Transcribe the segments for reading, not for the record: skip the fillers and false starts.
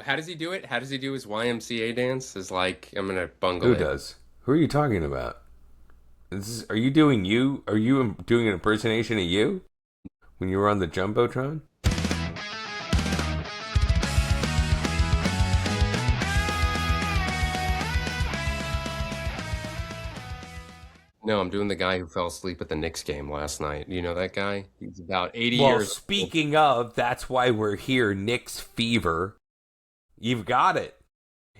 How does he do it? How does he do his YMCA dance? Is like I'm gonna bungle Who it. does? Who are you talking about? Are you doing you? Are you doing an impersonation of you when you were on the jumbotron? No, I'm doing the guy who fell asleep at the Knicks game last night. You know that guy? He's about 80 Well, years old. speaking of, that's why we're here. Knicks fever. You've got it.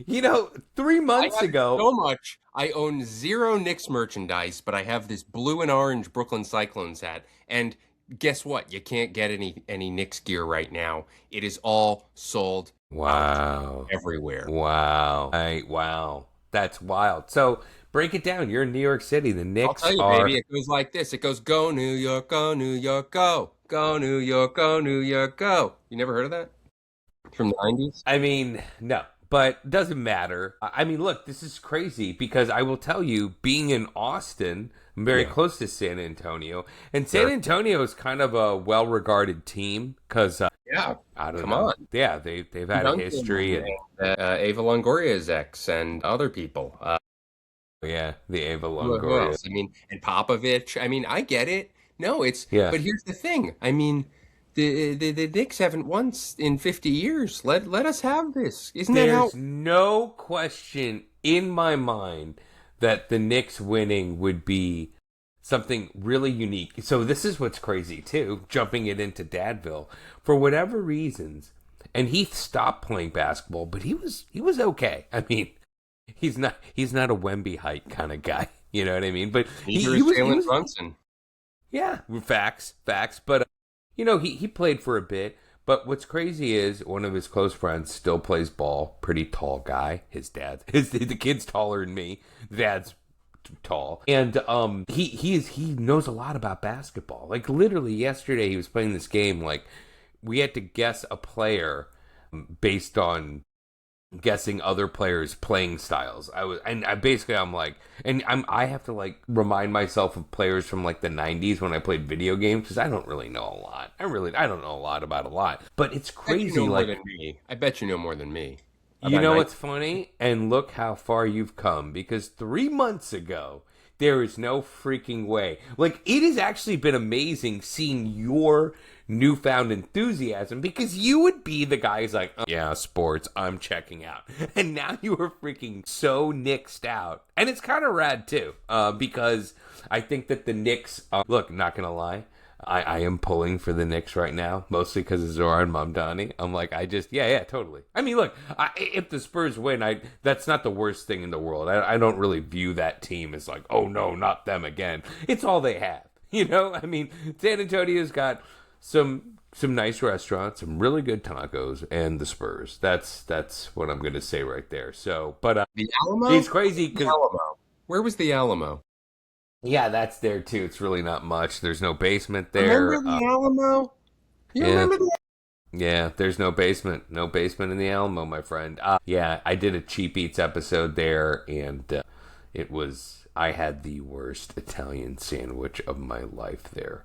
3 I months have ago. so much. I own zero Knicks merchandise, but I have this blue and orange Brooklyn Cyclones hat. And guess what? You can't get any Knicks gear right now. It is all sold out Wow. everywhere. Wow. Wow. That's wild. So break it down. You're in New York City. The I'll Knicks tell you, baby, are. it goes like this. It goes, go New York, go New York, go. Go New York, go New York, go. You never heard of that? From the 90s? I mean, no, but doesn't matter. I mean, look, this is crazy because I will tell you, being in Austin, I'm very Yeah. close to San Antonio, and San Sure. Antonio is kind of a well-regarded team because Yeah. I don't Come know, on. yeah, they've had a Duncan history, and and Ava Longoria's ex and other people. yeah, the Ava Who Longoria, else? I mean, and Popovich. I mean, I get it. No, yeah. but here's the thing. I mean, the Knicks haven't won in 50 years. Let us have this. Isn't that how? There's no question in my mind that the Knicks winning would be something really unique. So this is what's crazy too, jumping it into Dadville. For whatever reasons, and Heath stopped playing basketball, but he was okay. I mean, he's not a Wemby height kind of guy. You know what I mean? But he, Neither he is was he Jalen was Brunson. yeah, facts. But he played for a bit. But what's crazy is one of his close friends still plays ball. Pretty tall guy. His dad, the kid's taller than me. The dad's tall, and he knows a lot about basketball. Like literally yesterday, he was playing this game. Like we had to guess a player based on guessing other players' playing styles. I'm like, I have to like remind myself of players from like the '90s when I played video games because I don't really know a lot. I don't know a lot about a lot, but it's I bet you know crazy. more Like than me. I bet you know more than me. you About know 90. what's funny? And look how far you've come because 3 months ago, there is no freaking way. Like, it has actually been amazing seeing your newfound enthusiasm because you would be the guy who's like, "Oh, yeah, sports, I'm checking out." And now you are freaking so nixed out. And it's kind of rad too because I think that the Knicks, look, not going to lie, I am pulling for the Knicks right now, mostly because of Zoran Mamdani. I'm like, yeah, totally. I mean, look, if the Spurs win, that's not the worst thing in the world. I don't really view that team as like, oh no, not them again. It's all they have, you know. I mean, San Antonio's got some nice restaurants, some really good tacos, and the Spurs. That's what I'm gonna say right there. So, but The Alamo? it's crazy The because Alamo. Where was the Alamo? yeah, that's there too. It's really not much. There's no basement Remember there. the Alamo? You Yeah. remember the Yeah, there's no basement. No basement in the Alamo, my friend. Yeah, I did a Cheap Eats episode there, and I had the worst Italian sandwich of my life there.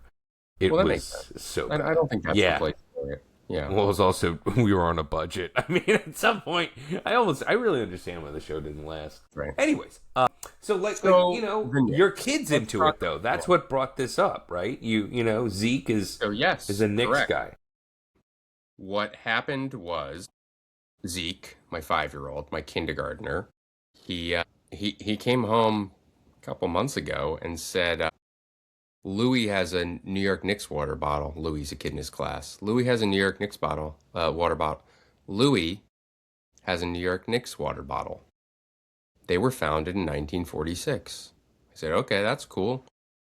It Well, that makes sense. was so I bad. don't think that's the Yeah. place for it. Yeah. Well, it was also, we were on a budget. I mean, at some point, I really understand why the show didn't last. Right. Anyways, so So the your Knicks. kid's Let's into talk it though. about That's it. what brought this up, right? Zeke So is yes, a Knicks correct. guy. What happened was Zeke, my 5-year-old, my kindergartner, he came home a couple months ago and said, Louis has a New York Knicks water bottle. Louis's a kid in his class. Louis has a New York Knicks water bottle. Louis has a New York Knicks water bottle. They were founded in 1946. I said, okay, that's cool.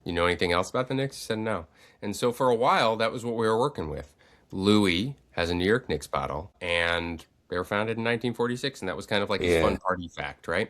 You know anything else about the Knicks? He said no. And so for a while, that was what we were working with. Louis has a New York Knicks bottle, and they were founded in 1946, and that was kind of like his Yeah. fun party fact, right?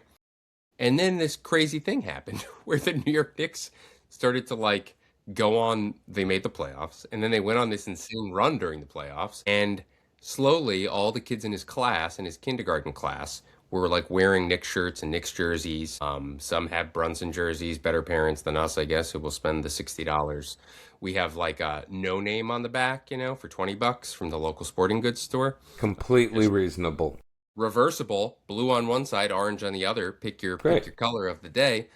And then this crazy thing happened where the New York Knicks started to like go on, they made the playoffs, and then they went on this insane run during the playoffs, and slowly all the kids in his class, in his kindergarten class, were like wearing Knicks shirts and Knicks jerseys. Some have Brunson jerseys, better parents than us, I guess, who will spend the $60. We have like a no name on the back, for $20 from the local sporting goods store. Completely Just reasonable. reversible, blue on one side, orange on the other. Pick Great. your color of the day.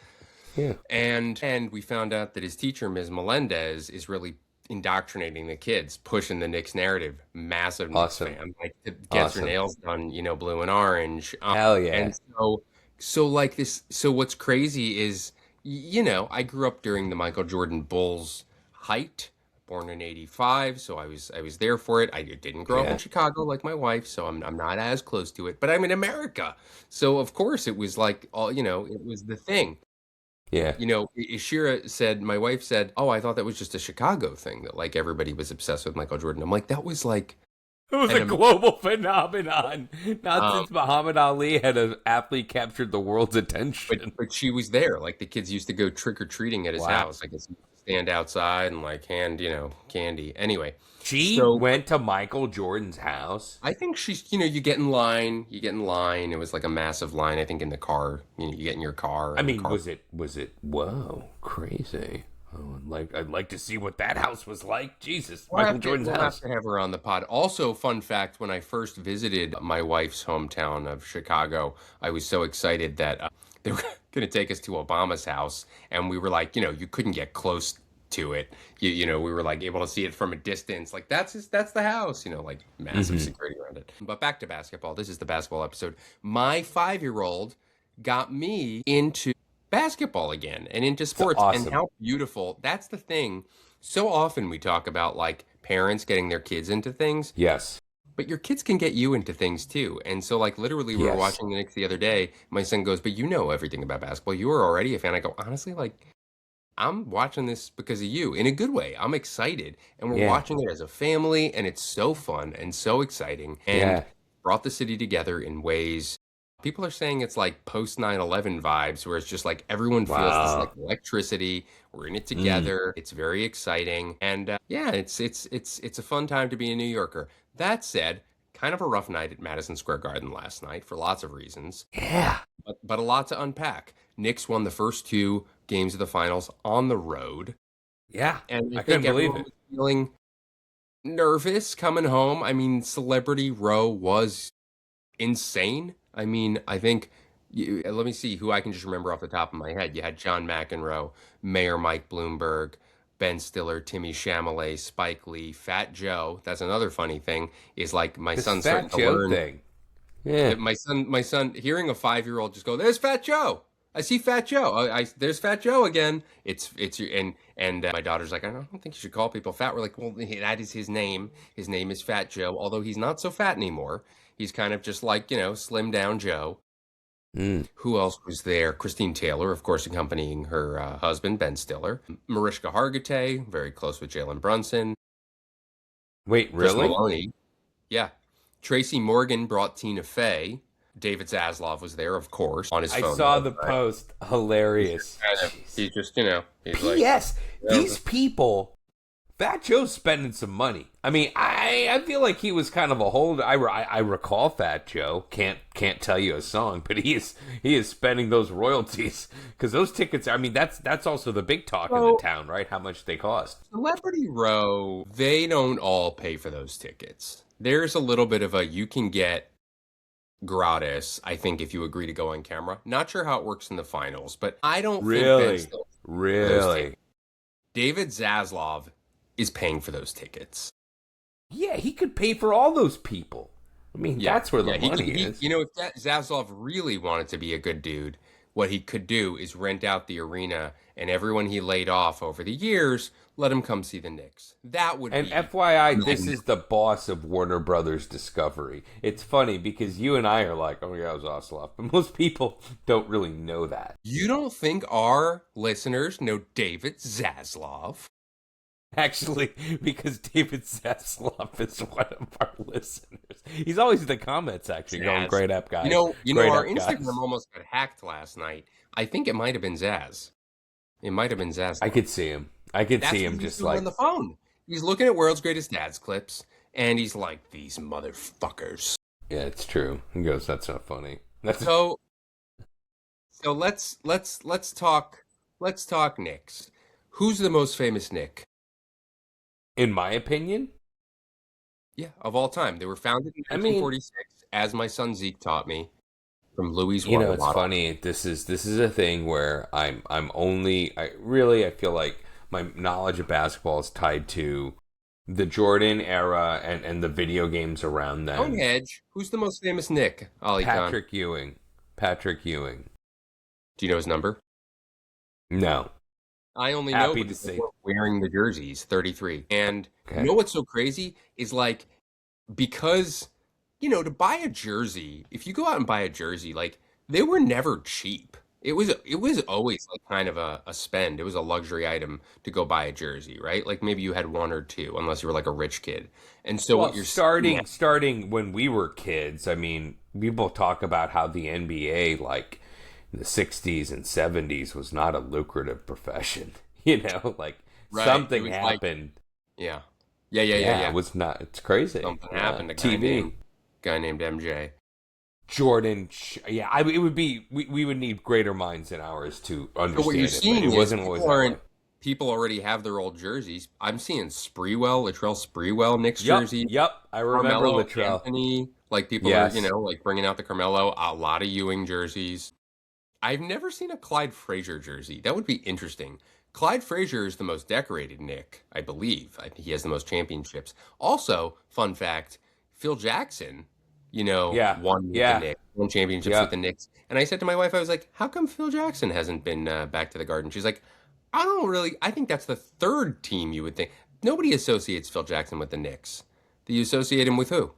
Yeah. And we found out that his teacher, Ms. Melendez, is really indoctrinating the kids, pushing the Knicks narrative. Massive Knicks Awesome. fan, like gets her Awesome. nails done, blue and orange. Hell And yeah. so like this. So what's crazy is, I grew up during the Michael Jordan Bulls height. Born in '85, so I was there for it. I didn't grow up in Yeah. Chicago like my wife, so I'm not as close to it. But I'm in America, so of course it was like all it was the thing. Yeah. Ishira said, my wife said, "Oh, I thought that was just a Chicago thing that like everybody was obsessed with Michael Jordan." I'm like, that was like It was an a global phenomenon. Not since Muhammad Ali had an athlete captured the world's but attention. but she was there. Like the kids used to go trick or treating at his Wow. house. I guess stand outside and like hand candy. Anyway, She so went to Michael Jordan's house. I think she's you get in line, It was like a massive line. I think in the car, you get in your car I and the mean, car. was it whoa, crazy. Oh, I'd like to see what that house was like. Jesus, Michael Jordan's We'll have house. to have her on the pod. Also, fun fact: when I first visited my wife's hometown of Chicago, I was so excited that they were going to take us to Obama's house, and we were like, you couldn't get close to it. We were like able to see it from a distance. Like that's the house. Like massive Hmm. security around it. But back to basketball. This is the basketball episode. My 5-year-old got me into basketball again and into It's sports, and awesome. how beautiful. That's the thing. So often we talk about like parents getting their kids into things, Yes. but your kids can get you into things too. And so like literally we were Yes. watching the Knicks the other day. My son goes, "But you know everything about basketball. You are already a fan." I go, "Honestly, like I'm watching this because of you in a good way. I'm excited, and we're Yeah. watching it as a family, and it's so fun and so exciting, and Yeah. brought the city together in ways. People are saying it's like post 9/11 vibes, where it's just like everyone feels this like Wow. electricity. We're in it Mm. together. It's very exciting, and yeah, it's a fun time to be a New Yorker. That said, kind of a rough night at Madison Square Garden last night for lots of reasons, Yeah. but a lot to unpack. Knicks won the first two games of the finals on the road. Yeah. And I I think couldn't believe everyone it. was feeling nervous coming home. I mean, Celebrity Row was insane. I mean, I think, let me see who I can just remember off the top of my head. You had John McEnroe, Mayor Mike Bloomberg, Ben Stiller, Timmy Chalamet, Spike Lee, Fat Joe. That's another funny thing is like my This son's starting Fat to Joe learn. thing. Yeah. My son, hearing a 5-year-old just go, "There's Fat Joe. I see Fat Joe. There's Fat Joe again." And my daughter's like, "I don't think you should call people fat." We're like, "Well, that is his name. His name is Fat Joe. Although he's not so fat anymore. He's kind of just like slim down Joe." Mm. Who else was there? Christine Taylor, of course, accompanying her husband Ben Stiller. Mariska Hargitay, very close with Jalen Brunson. Wait, Chris really? Maloney. Yeah. Tracy Morgan brought Tina Fey. David Zaslav was there, of course, on his I phone. saw the post. He's just Hilarious. kind of, Jeez. he's just, he's like, P.S. yeah, These people, Fat Joe's spending some money. I mean, I feel like he was kind of a holder. I recall Fat Joe. Can't tell you a song, but he is spending those royalties because those tickets. I mean, that's also the big talk in the so town, right? How much they cost. Celebrity Row, they don't all pay for those tickets. There's a little bit of a you can get gratis, I think, if you agree to go on camera. Not sure how it works in the finals, but I don't think Ben Really, Stiller for those tickets. really. David Zaslav is paying for those tickets. Yeah, he could pay for all those people. I mean, Yeah, that's where the yeah. He, money he, is. if Zaslav really wanted to be a good dude, what he could do is rent out the arena, and everyone he laid off over the years, let him come see the Knicks. That would And be FYI, this magnificent. is the boss of Warner Brothers Discovery. It's funny because you and I are like, oh yeah, it was Oslov. But most people don't really know that. You don't think our listeners know David Zaslav? Actually, because David Zaslav is one of our listeners. He's always in the comments actually going, Zaz. great app, guys. You know, Great our app, guys. Instagram almost got hacked last night. I think it might have been Zaz. It might have been I Zaslav. could see him. I could That's see what him he's just doing on like, the phone. He's looking at World's Greatest Dads clips, and he's like, "These motherfuckers." yeah, it's true. He goes, that's not funny. That's So so let's talk Knicks. Who's the most famous Nick? in my opinion. Yeah, of all time. They were founded in I mean, 1946, as my son Zeke taught me, from Louis you know, water it's bottle. funny. This is a thing where I'm only I really I feel like my knowledge of basketball is tied to the Jordan era and the video games around Don't then. hedge. Who's the most famous Nick? Ali Khan. Patrick Ewing. Patrick Ewing. Do you know his number? No. I only know Happy to because they say. were wearing the jerseys, 33. And you Okay. know what's so crazy is like because to buy a jersey, if you go out and buy a jersey, like they were never cheap. It was always like kind of a spend. It was a luxury item to go buy a jersey, right? Like maybe you had one or two, unless you were like a rich kid. And so Well, what you're seeing now, starting when we were kids, I mean, people talk about how the NBA, like in the '60s and '70s, was not a lucrative profession. You know, like right? It something was like, happened. yeah, yeah, yeah, yeah, Yeah, yeah. it was not. It's crazy. Something Yeah, happened. A guy TV. named MJ. Jordan. Yeah, it would be. We would need greater minds than ours to So what you're understand it, but it seeing is wasn't always that way. people already have their old jerseys. I'm seeing Latrell Sprewell Knicks Yep, jerseys. yep. I remember Carmelo Latrell. Anthony, like people are, Yes. like bringing out the Carmelo, a lot of Ewing jerseys. I've never seen a Clyde Frazier jersey. That would be interesting. Clyde Frazier is the most decorated Nick, I believe. I think he has the most championships. Also, fun fact, Phil Jackson, Yeah, won with the yeah, Knicks, won championships with yeah. the Knicks. And I said to my wife, I was like, how come Phil Jackson hasn't been back to the Garden? She's like, I think that's the third team you would think. Nobody associates Phil Jackson with the Knicks. Do you associate him with who?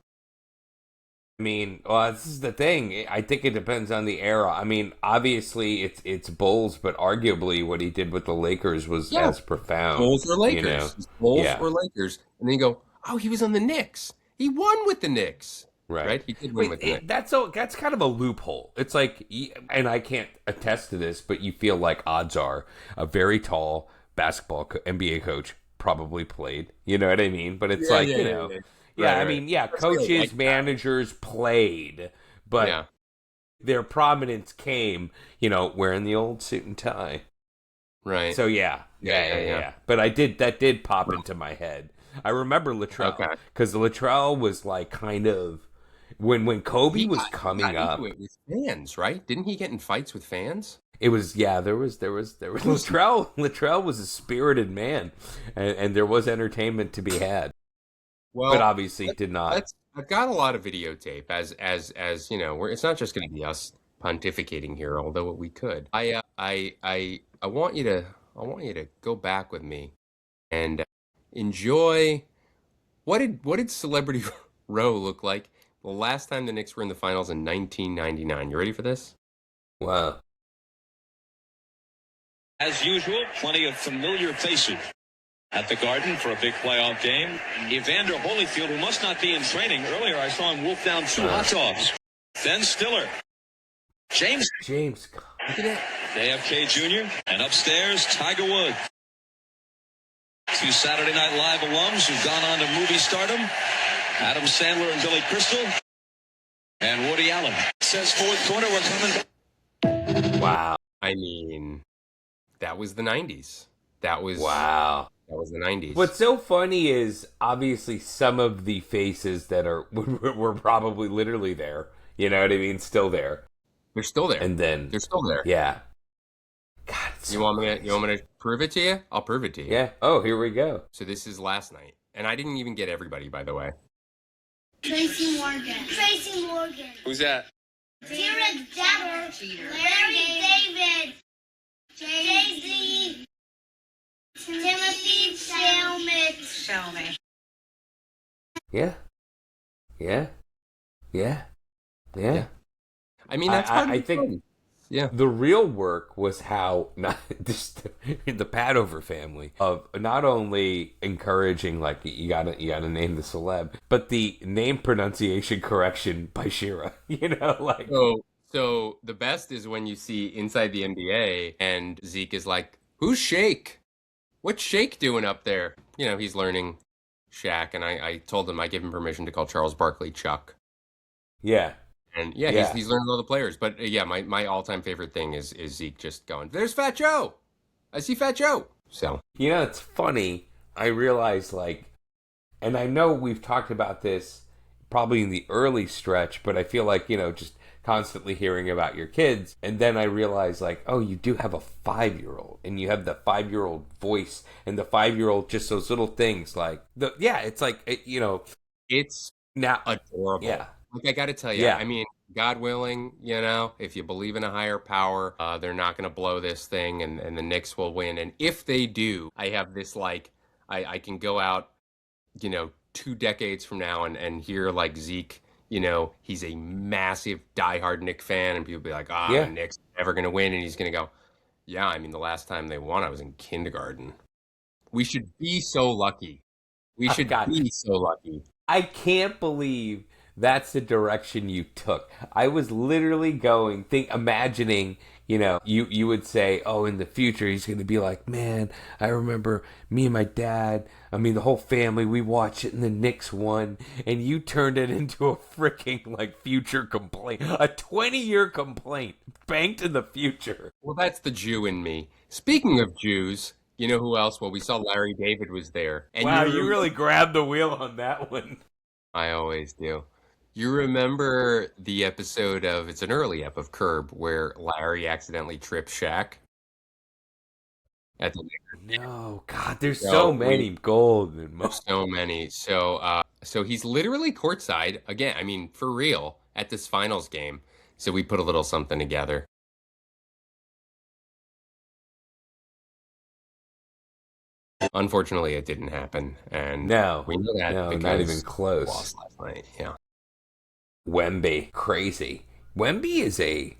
I mean, well, this is the thing. I think it depends on the era. I mean, obviously it's Bulls, but arguably what he did with the Lakers was Yeah, as profound. Bulls or You know? Lakers. It's Bulls Yeah, or Lakers. And then you go, oh, he was on the Knicks. He won with the Knicks. right. Right? He did win Wait, with the Knicks. that's kind of a loophole. It's like, and I can't attest to this, but you feel like odds are a very tall NBA coach probably played. You know what I mean? But it's Yeah, like, yeah, yeah, yeah. yeah. Right, I right. mean, yeah, Let's say a coaches, white guy. managers played, but Yeah, their prominence came, wearing the old suit and tie. right. So yeah, Yeah, yeah, yeah. yeah. But that did pop into my head. I remember Latrell Okay. because Latrell was like kind of when Kobe He was got coming into up. it with fans, right? Didn't he get in fights with fans? It was there was Latrell was a spirited man, and there was entertainment to be had, but Well, obviously did not. I've got a lot of videotape as it's not just going to be us pontificating here, although we could. I want you to go back with me and enjoy what did Celebrity Row look like the last time the Knicks were in the finals in 1999. You ready for this? Wow. As usual, plenty of familiar faces at the Garden for a big playoff game. Evander Holyfield, who must not be in training. Earlier, I saw him wolf down two hot dogs. Then Stiller. James. Look at that. JFK Jr. And upstairs, Tiger Woods. Two Saturday Night Live alums who've gone on to movie stardom. Adam Sandler and Billy Crystal. And Woody Allen. Says fourth quarter, we're coming. Wow. I mean, that was the 90s. That was Wow. that was the 90s. What's so funny is obviously some of the faces that were probably literally there. You know what I mean? Still there. They're still there. And then They're still there. yeah. God, it's You want me to prove it to you? I'll prove it to you. yeah. Oh, here we go. So this is last night. And I didn't even get everybody, by the way. Tracy Morgan. Tracy Morgan. Who's that? Derek Jeter. Larry David. Jay-Z. Timothy Chalamet. Yeah. Yeah. Yeah. Yeah. I mean, that's part of I the think fun. Yeah. the real work was how not just the Padover family of not only encouraging like you gotta name the celeb, but the name pronunciation correction by Shira. Like So the best is when you see Inside the NBA and Zeke is like, "Who's Shake? What's Shake doing up there?" He's learning Shaq, and I told him I give him permission to call Charles Barkley Chuck. yeah. And yeah, Yeah. he's learned all the players. But yeah, my all-time favorite thing is Zeke just going, "There's Fat Joe. I see Fat Joe." So It's funny. I realize, like, and I know we've talked about this probably in the early stretch, but I feel like, just constantly hearing about your kids. And then I realize, like, oh, you do have a 5-year-old, and you have the 5-year-old voice, and the 5-year-old, just those little things. Like, it's like, it's now, adorable. yeah, Like I got to tell you, yeah, I mean, God willing, if you believe in a higher power, they're not going to blow this thing, and the Knicks will win. And if they do, I have this like, I can go out, 2 decades from now and hear like Zeke, he's a massive diehard Knick fan, and people be like, the yeah. Knicks are never going to win, and he's going to go, yeah, I mean, the last time they won, I was in kindergarten. We should be so lucky. We Oh, should God. be so lucky. I can't believe that's the direction you took. I was literally imagining, you would say, oh, in the future, he's going to be like, man, I remember me and my dad, I mean, the whole family, we watched it and the Knicks won, and you turned it into a freaking, like, future complaint, a 20-year complaint banked in the future. Well, that's the Jew in me. Speaking of Jews, you know who else? Well, we saw Larry David was there. And Wow, you really grabbed the wheel on that one. I always do. You remember the episode of, it's an early ep of Curb, where Larry accidentally trips Shaq at the No, God, there's So so many golden moments. so many. So he's literally courtside again. I mean, for real, at this finals game. So we put a little something together. Unfortunately, it didn't happen, and No, we know that no, not even because we close. lost last night. Yeah. Wemby, crazy. Wemby is a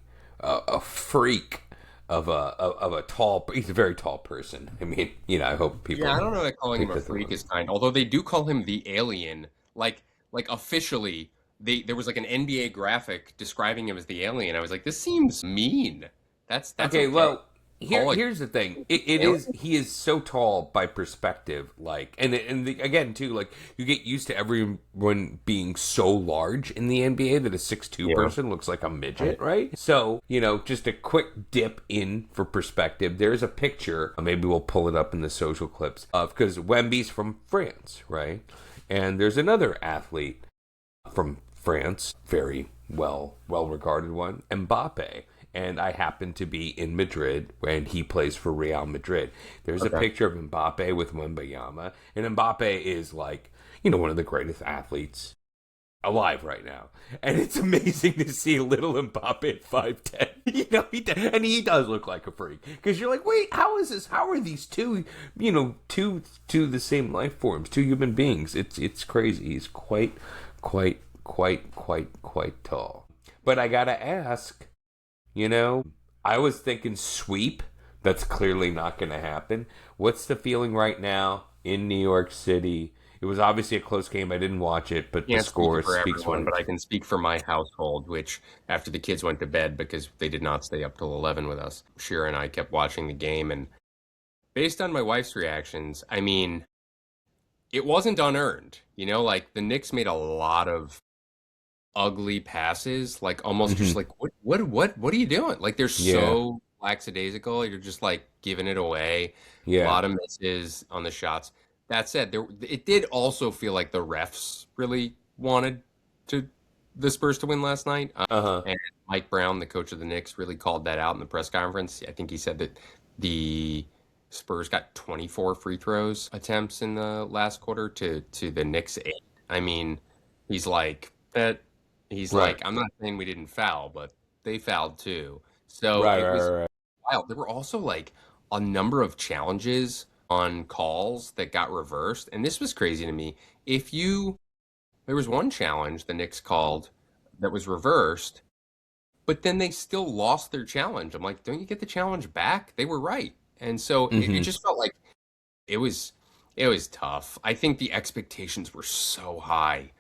freak of a tall. He's a very tall person. I mean, I hope people. Yeah, I don't know that calling him think a that the freak one. is kind. Although they do call him the alien. Like officially, there was like an NBA graphic describing him as the alien. I was like, this seems mean. That's Okay, okay. well, Call it here's the thing. It alien. is he is so tall by perspective, like, again too, like you get used to everyone being so large in the NBA that a 6'2" Yeah. person looks like a midget, right? So just a quick dip in for perspective. There's a picture. Maybe we'll pull it up in the social clips of because Wemby's from France, right? And there's another athlete from France, very well regarded one, Mbappe. And I happen to be in Madrid when he plays for Real Madrid. There's a Okay. picture of Mbappe with Wembayama, and Mbappe is like, one of the greatest athletes alive right now. And it's amazing to see little Mbappe at 5'10". He does look like a freak. Because you're like, wait, how is this? How are these two, two the same life forms, two human beings? It's crazy. He's quite tall. But I gotta ask, I was thinking sweep. That's clearly not going to happen. What's the feeling right now in New York City? It was obviously a close game. I didn't watch it, but the Can't score speak for speaks everyone, but I volumes. can speak for my household, which after the kids went to bed because they did not stay up till 11 with us, Shira and I kept watching the game. And based on my wife's reactions, I mean, it wasn't unearned. Like the Knicks made a lot of ugly passes, like almost just Hmm. like what are you doing? Like they're Yeah, so lackadaisical. You're just like giving it away. A yeah. lot of misses on the shots. That said, it did also feel like the refs really wanted to the Spurs to win last night. Uh huh. And Mike Brown, the coach of the Knicks, really called that out in the press conference. I think he said that the Spurs got 24 free throws attempts in the last quarter to the Knicks 8. I mean, he's like that. He's Right, like, I'm not saying we didn't foul, but they fouled too. So right, it right, was right. wild. There were also like a number of challenges on calls that got reversed, and this was crazy to me. There was one challenge the Knicks called that was reversed, but then they still lost their challenge. I'm like, don't you get the challenge back? They were right. And so it Hmm. just felt like it was it was tough. I think the expectations were so high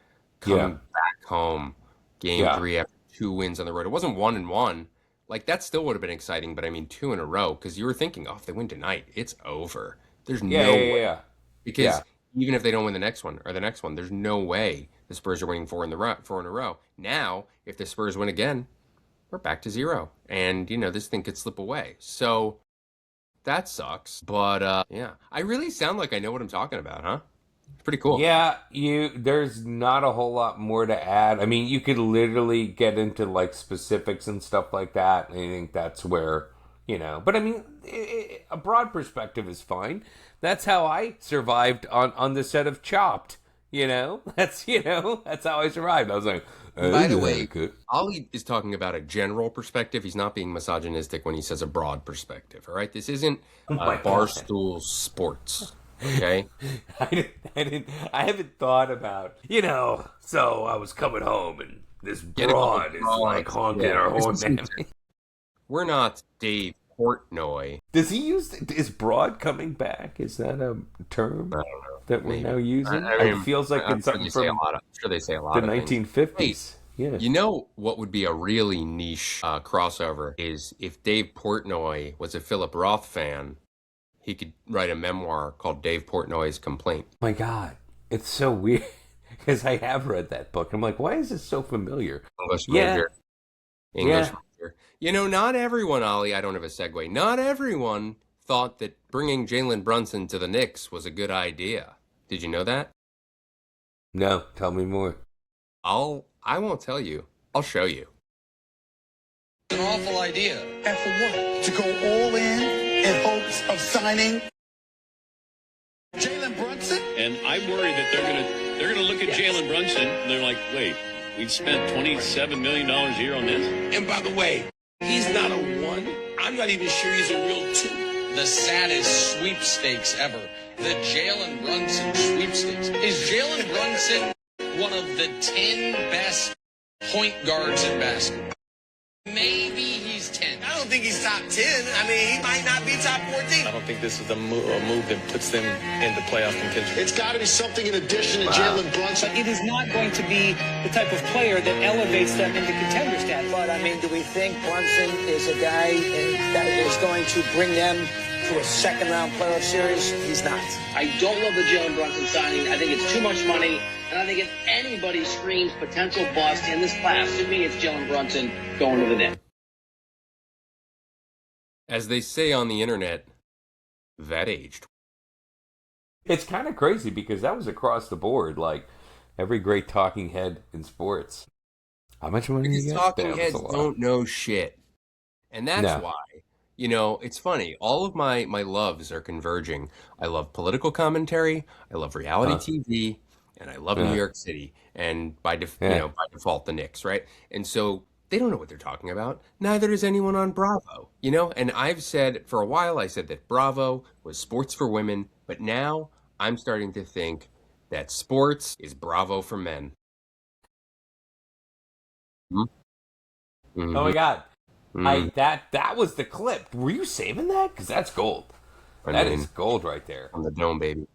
Yeah, coming back home, game yeah, three after 2 wins on the road. It wasn't 1-1. Like that still would have been exciting, but I mean two in a row because you were thinking, oh, if they win tonight, it's over. There's yeah, no yeah, way yeah, because yeah. even if they don't win the next one or the next one, there's no way The Spurs are winning four in a row. Now, if the Spurs win again, we're back to 0. And, this thing could slip away. So that sucks. But, yeah, I really sound like I know what I'm talking about, huh? It's pretty cool. Yeah, there's not a whole lot more to add. I mean, you could literally get into like specifics and stuff like that. And I think that's where, but I mean, a broad perspective is fine. That's how I survived on the set of Chopped. That's how I survived. I was like, By the way, Ollie is talking about a general perspective. He's not being misogynistic when he says a broad perspective. All right, this isn't Barstool Sports. Okay, I haven't thought about. So I was coming home and this broad is like honking our horn at me. We're not Dave Portnoy. Does he is broad coming back? Is that a term that we're now using? It feels like it's something from I'm sure they say a lot the 1950s. Yeah. You know what would be a really niche crossover is if Dave Portnoy was a Philip Roth fan, he could write a memoir called Dave Portnoy's Complaint. My God, it's so weird because I have read that book. I'm like, why is this so familiar? English major. Not everyone, Ollie, I don't have a segue. Not everyone thought that bringing Jalen Brunson to the Knicks was a good idea. Did you know that? No, tell me more. I won't tell you. I'll show you. An awful idea. And for what? To go all in hopes of signing Jalen Brunson? And I'm worried that they're gonna look at Jalen Brunson and they're like, wait, we've spent $27 million a year on this? And by the way, he's not a 1. I'm not even sure he's a real 2. The saddest sweepstakes ever. The Jalen Brunson sweepstakes. Is Jalen Brunson one of the 10 best point guards in basketball? Maybe he's 10. I don't think he's top 10. I mean, he might not be top 14. I don't think this is a move that puts them into playoff contention. It's got to be something in addition to Jalen Brunson. But it is not going to be the type of player that elevates them into contender status. But, I mean, do we think Brunson is a guy that is going to bring them to a second-round playoff series? He's not. I don't love the Jalen Brunson signing. I think it's too much money. And I think if anybody screams potential bust in this class, to me, it's Jalen Brunson going to the Knicks. As they say on the internet, that aged. It's kind of crazy because that was across the board, like every great talking head in sports. How much money do you get? Talking heads don't know shit. And that's why, it's funny. All of my loves are converging. I love political commentary. I love reality TV. And I love New York City, and by default, the Knicks, right? And so they don't know what they're talking about. Neither does anyone on Bravo, And I've said for a while, I said that Bravo was sports for women, but now I'm starting to think that sports is Bravo for men. Mm-hmm. Oh my God, that was the clip. Were you saving that? Because that's gold. That is gold right there on the dome, baby.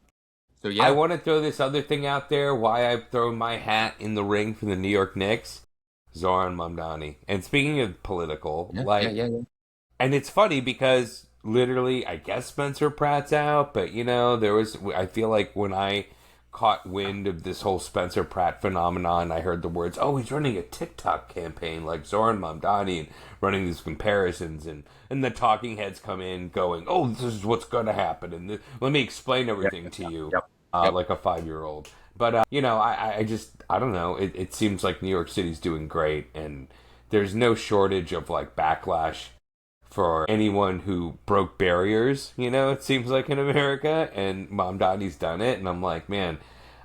So yeah, I want to throw this other thing out there. Why I've thrown my hat in the ring for the New York Knicks, Zoran Mamdani. And speaking of political, and it's funny because literally, I guess Spencer Pratt's out, but I feel like when I caught wind of this whole Spencer Pratt phenomenon, I heard the words, "Oh, he's running a TikTok campaign like Zoran Mamdani," and running these comparisons, and the talking heads come in going, "Oh, this is what's going to happen," and let me explain everything to you. Like a 5-year-old. But, I don't know. It seems like New York City's doing great, and there's no shortage of, like, backlash for anyone who broke barriers, it seems like in America, and Mamdani's done it, and I'm like, man,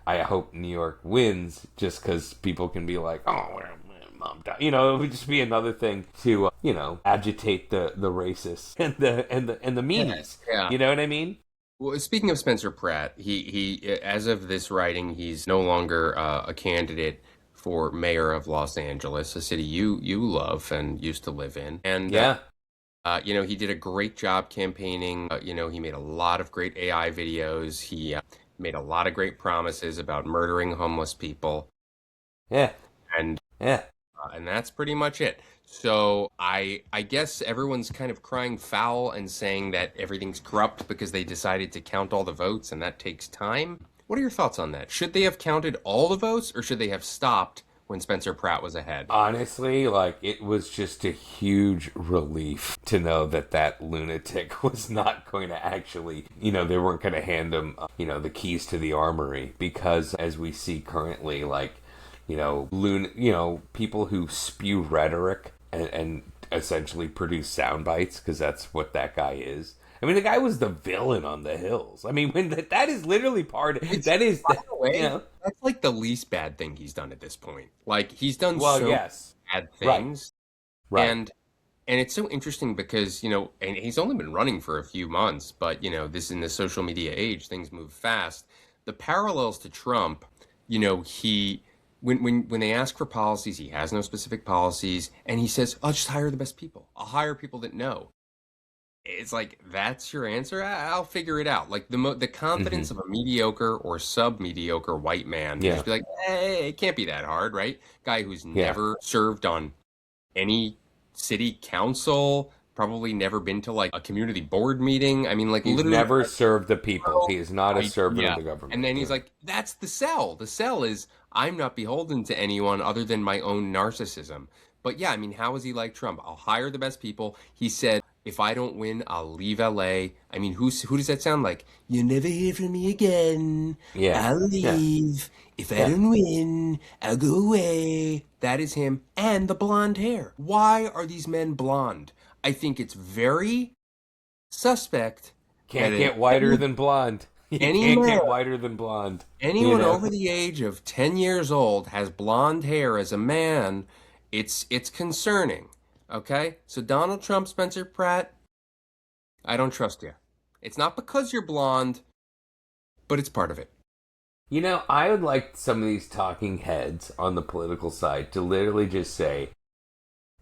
I hope New York wins just because people can be like, oh, Mamdani. It would just be another thing to, agitate the racists and the meanies. Yeah. You know what I mean? Well, speaking of Spencer Pratt, he as of this writing, he's no longer a candidate for mayor of Los Angeles, a city you love and used to live in. And he did a great job campaigning. He made a lot of great AI videos. He made a lot of great promises about murdering homeless people. Yeah. And that's pretty much it. So I guess everyone's kind of crying foul and saying that everything's corrupt because they decided to count all the votes and that takes time. What are your thoughts on that? Should they have counted all the votes, or should they have stopped when Spencer Pratt was ahead? Honestly, like, it was just a huge relief to know that that lunatic was not going to actually, they weren't going to hand him, the keys to the armory, because as we see currently, like, people who spew rhetoric and essentially produce sound bites, because that's what that guy is. I mean, the guy was the villain on The Hills. I mean, when that is literally part of that is by the way, that's like the least bad thing he's done at this point. Like, he's done yes, bad things, right. And it's so interesting because and he's only been running for a few months, but this in the social media age, things move fast. The parallels to Trump, he when they ask for policies, he has no specific policies, and he says, "I'll just hire the best people. I'll hire people that know." It's like, that's your answer? I'll figure it out. Like, the confidence of a mediocre or sub-mediocre white man. Yeah. Just be like, hey, it can't be that hard, right? Guy who's never served on any city council, probably never been to, like, a community board meeting. I mean, like, he's literally never served the people. He is not a servant of the government. And then he's like, that's the sell. The sell is, I'm not beholden to anyone other than my own narcissism. But yeah, I mean, how is he like Trump? I'll hire the best people. He said, if I don't win, I'll leave LA. I mean, who does that sound like? You'll never hear from me again. Yeah. I'll leave. If I don't win, I'll go away. That is him. And the blonde hair. Why are these men blonde? I think it's very suspect. Can't get whiter than blonde. You can't get whiter than blonde. Anyone over the age of 10 years old has blonde hair as a man. It's concerning. Okay? So Donald Trump, Spencer Pratt, I don't trust you. It's not because you're blonde, but it's part of it. I would like some of these talking heads on the political side to literally just say,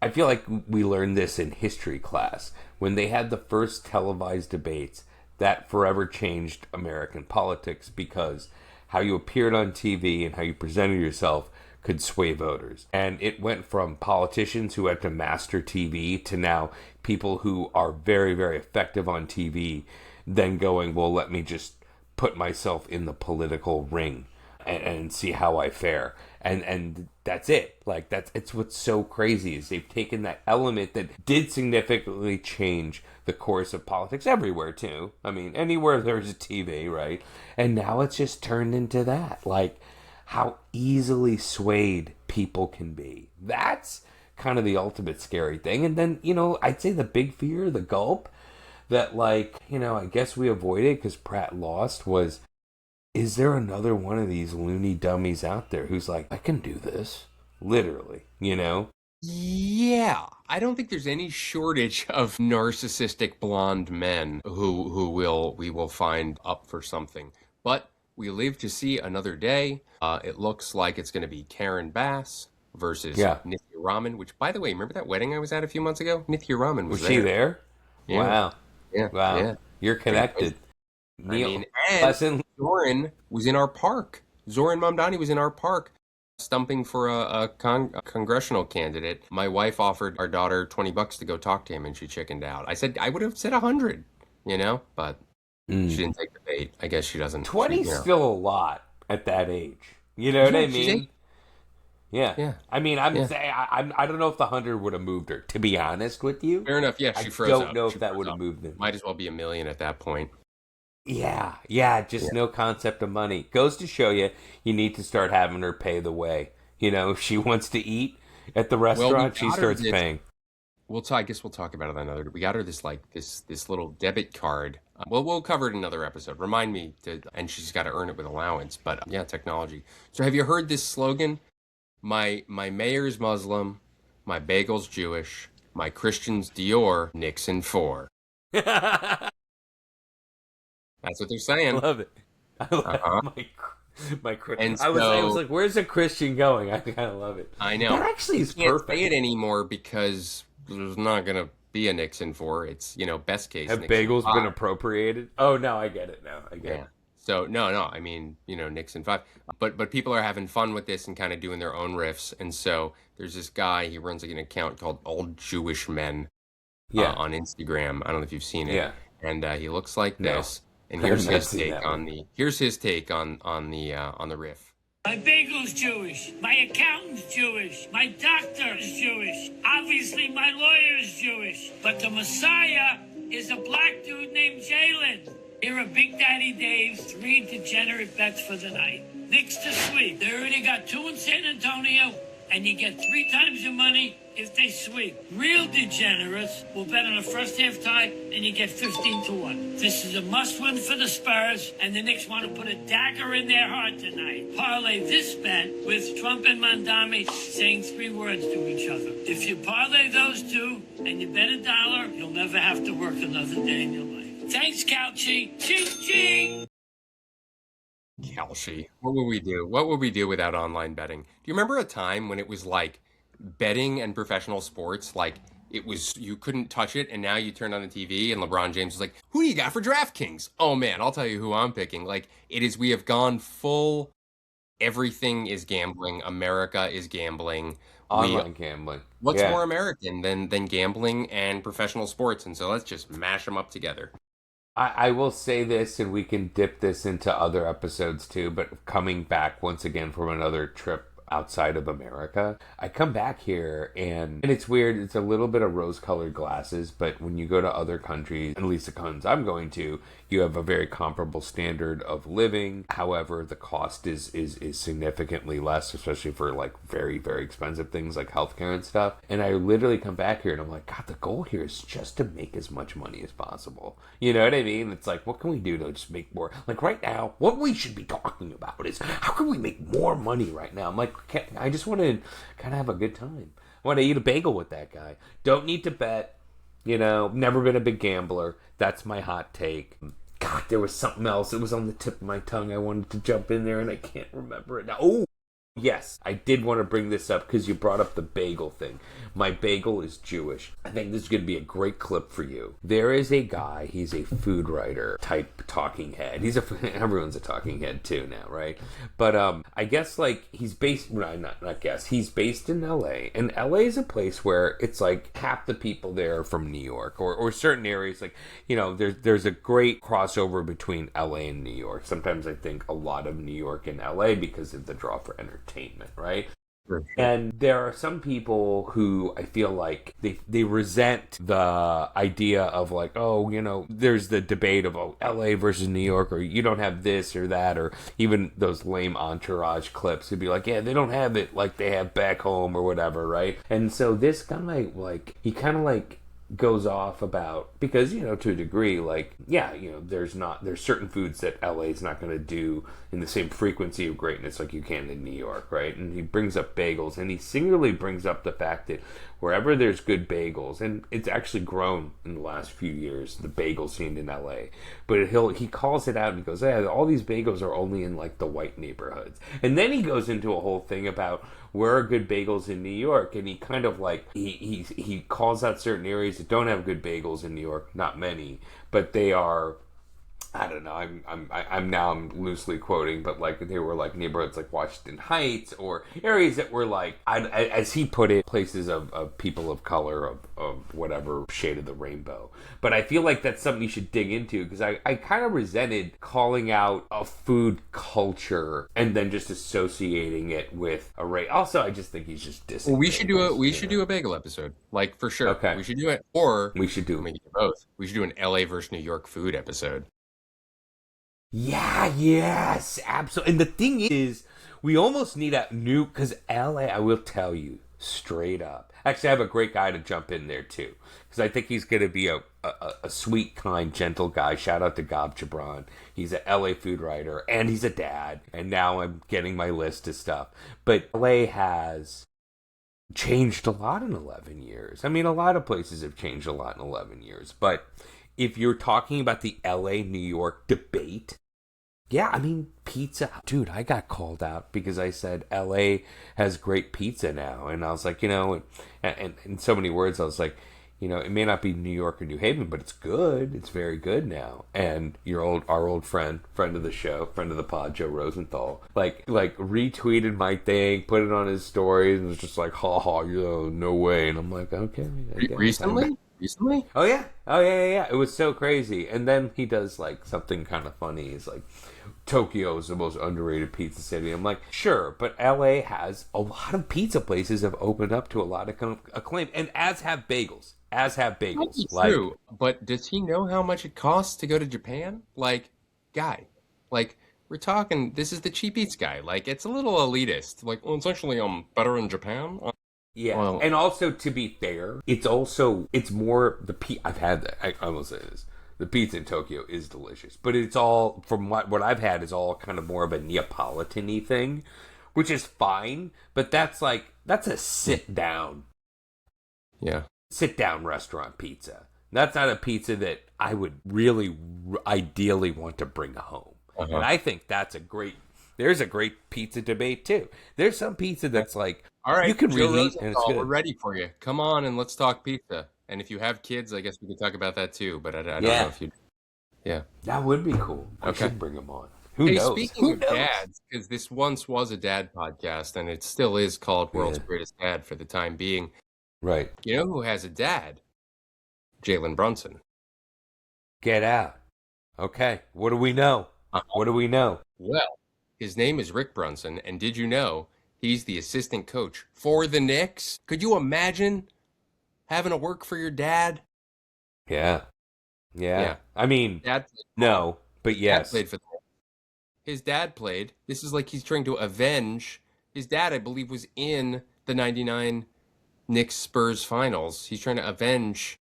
I feel like we learned this in history class when they had the first televised debates that forever changed American politics, because how you appeared on TV and how you presented yourself could sway voters. And it went from politicians who had to master TV to now people who are very, very effective on TV then going, well, let me just put myself in the political ring and see how I fare. And that's it. Like, it's what's so crazy is they've taken that element that did significantly change the course of politics everywhere too. I mean, anywhere there's a TV, right? And now it's just turned into that. Like, how easily swayed people can be. That's kind of the ultimate scary thing. And then, I'd say the big fear, the gulp, that, like, I guess we avoided because Pratt lost was, is there another one of these loony dummies out there who's like, I can do this? Literally, Yeah. I don't think there's any shortage of narcissistic blonde men who we will find up for something. But we live to see another day. It looks like it's going to be Karen Bass versus Nithya Raman, which, by the way, remember that wedding I was at a few months ago? Nithya Raman was there. She there? Yeah. Wow. Yeah. Wow. Yeah. You're connected. And Zoran was in our park. Zoran Mamdani was in our park stumping for a congressional candidate. My wife offered our daughter $20 to go talk to him, and she chickened out. I said I would have said 100, but she didn't take the bait. I guess she doesn't. 20's still a lot at that age. You know what I mean? Yeah. I mean, I'm saying I don't know if the 100 would have moved her. To be honest with you, fair enough. Yeah, she froze. I don't know if that would have moved them. Might as well be $1 million at that point. Yeah. Just no concept of money. Goes to show you need to start having her pay the way. If she wants to eat at the restaurant, she starts paying. I guess we'll talk about it another. We got her this little debit card. We'll cover it in another episode. Remind me and she's got to earn it with allowance. But technology. So have you heard this slogan? My mayor's Muslim, my bagel's Jewish, my Christian's Dior, Nixon 4. That's what they're saying. I love it. I love my Christian. I was like, where's the Christian going? I kind of love it. I know. That actually is perfect. Can't say it anymore because there's not going to be a Nixon 4. It's, best case. Have Nixon bagels 5. been appropriated? Oh, no, I get it now. I get it. So, no, I mean, Nixon 5. But people are having fun with this and kind of doing their own riffs. And so there's this guy, he runs like an account called All Jewish Men on Instagram. I don't know if you've seen it. Yeah. And he looks like this. And I've here's not his seen take that on one. the riff. My bagel's Jewish. My accountant's Jewish. My doctor is Jewish. Obviously, my lawyer is Jewish. But the Messiah is a black dude named Jalen. Here are Big Daddy Dave's 3 degenerate bets for the night. Knicks to sweep. They already got 2 in San Antonio, and you get 3 times your money if they sweep. Real degenerates will bet on a first half tie, and you get 15-1. This is a must-win for the Spurs, and the Knicks want to put a dagger in their heart tonight. Parlay this bet with Trump and Mandami saying 3 words to each other. If you parlay those 2 and you bet $1, you'll never have to work another day in your life. Thanks, Couchy. Ching, ching. Kalshi. What would we do? What would we do without online betting? Do you remember a time when it was like betting and professional sports, like it was, you couldn't touch it, and now you turn on the TV and LeBron James is like, who do you got for DraftKings? Oh man, I'll tell you who I'm picking. Like it is, we have gone full, everything is gambling. America is gambling. Online gambling. What's Yeah. more American than gambling and professional sports? And so let's just mash them up together. I will say this, and we can dip this into other episodes too, but coming back once again from another trip outside of America, I come back here and it's weird. It's a little bit of rose-colored glasses, but when you go to other countries, at least the countries I'm going to, you have a very comparable standard of living. However, the cost is significantly less, especially for like very, very expensive things like healthcare and stuff. And I literally come back here and I'm like, God, the goal here is just to make as much money as possible. You know what I mean? It's like, what can we do to just make more? Like right now, what we should be talking about is how can we make more money right now? I'm like, I just want to kind of have a good time. I want to eat a bagel with that guy. Don't need to bet. You know, never been a big gambler. That's my hot take. God, there was something else. It was on the tip of my tongue. I wanted to jump in there and I can't remember it now. Oh, yes, I did want to bring this up because you brought up the bagel thing. My bagel is Jewish. I think this is going to be a great clip for you. There is a guy, he's a food writer type talking head. Everyone's a talking head too now, right? But I guess like he's based, he's based in LA. And LA is a place where it's like half the people there are from New York or certain areas. Like, you know, there's a great crossover between LA and New York. Sometimes I think a lot of New York and LA because of the draw for entertainment, right? Sure. And there are some people who I feel like they resent the idea of like, oh, you know, there's the debate of LA versus New York, or you don't have this or that, or even those lame Entourage clips would be like, yeah, they don't have it like they have back home or whatever, right? And so this guy, like, he kind of like goes off about, because, you know, to a degree, like, yeah, you know, there's certain foods that LA is not going to do in the same frequency of greatness like you can in New York, right? And he brings up bagels, and he singularly brings up the fact that wherever there's good bagels, and it's actually grown in the last few years, the bagel scene in LA, but he calls it out and he goes, yeah, all these bagels are only in like the white neighborhoods. And then he goes into a whole thing about where are good bagels in New York, and he kind of like he calls out certain areas that don't have good bagels in New York, not many, but they are, I don't know, I'm loosely quoting, but like they were like neighborhoods like Washington Heights or areas that were like, as he put it, places of people of color, of whatever shade of the rainbow. But I feel like that's something you should dig into, because I kind of resented calling out a food culture and then just associating it with a race. Also, I just think he's just dissing. Well, we should do a bagel episode, like for sure. Okay, we should do it, or we should do both. We should do an LA versus New York food episode. Yeah, yes, absolutely. And the thing is, we almost need a new, because LA, I will tell you straight up. Actually, I have a great guy to jump in there too, because I think he's going to be a sweet, kind, gentle guy. Shout out to Gob Jabran. He's an LA food writer, and he's a dad. And now I'm getting my list of stuff. But LA has changed a lot in 11 years. I mean, a lot of places have changed a lot in 11 years. But if you're talking about the LA New York debate, yeah, I mean, pizza. Dude, I got called out because I said LA has great pizza now. And I was like, you know, and in so many words, I was like, you know, it may not be New York or New Haven, but it's good. It's very good now. And our old friend of the show, friend of the pod, Joe Rosenthal, like retweeted my thing, put it on his stories, and was just like, ha ha, yo, no way. And I'm like, okay. Recently? Recently? Oh yeah, yeah. It was so crazy. And then he does like something kind of funny. He's like, Tokyo is the most underrated pizza city. I'm like, sure, but LA has a lot of pizza places have opened up to a lot of acclaim, and as have bagels. As have Might bagels. be Like, true, but does he know how much it costs to go to Japan? Like, guy, like we're talking. This is the cheap eats guy. Like, it's a little elitist. Like, well, it's actually better in Japan. yeah, Well, and also to be fair, it's more I've had that. I will say this: the pizza in Tokyo is delicious, but it's all from what I've had is all kind of more of a Neapolitan-y thing, which is fine. But that's a yeah. sit down restaurant pizza. That's not a pizza that I would really ideally want to bring home. And I think there's a great pizza debate too. There's some pizza that's like, All right, you can Joe reheat and it's Rosenthal, we're good. ready for you. Come on and let's talk pizza. And if you have kids, I guess we could talk about that too. But I don't know Yeah, if you. Yeah. that would be cool. I Okay. should bring them on. Who Hey, knows? speaking of dads, because this once was a dad podcast, and it still is called World's Yeah. Greatest Dad for the time being. Right. You know who has a dad? Jalen Brunson. Get out. Okay. What do we know? What do we know? Well, his name is Rick Brunson, and did you know he's the assistant coach for the Knicks? Could you imagine having to work for your dad? Yeah. Yeah. I mean, Dad no, but yes. played for the Knicks. His dad played. This is like he's trying to avenge. His dad, I believe, was in the 99 Knicks Spurs finals. He's trying to avenge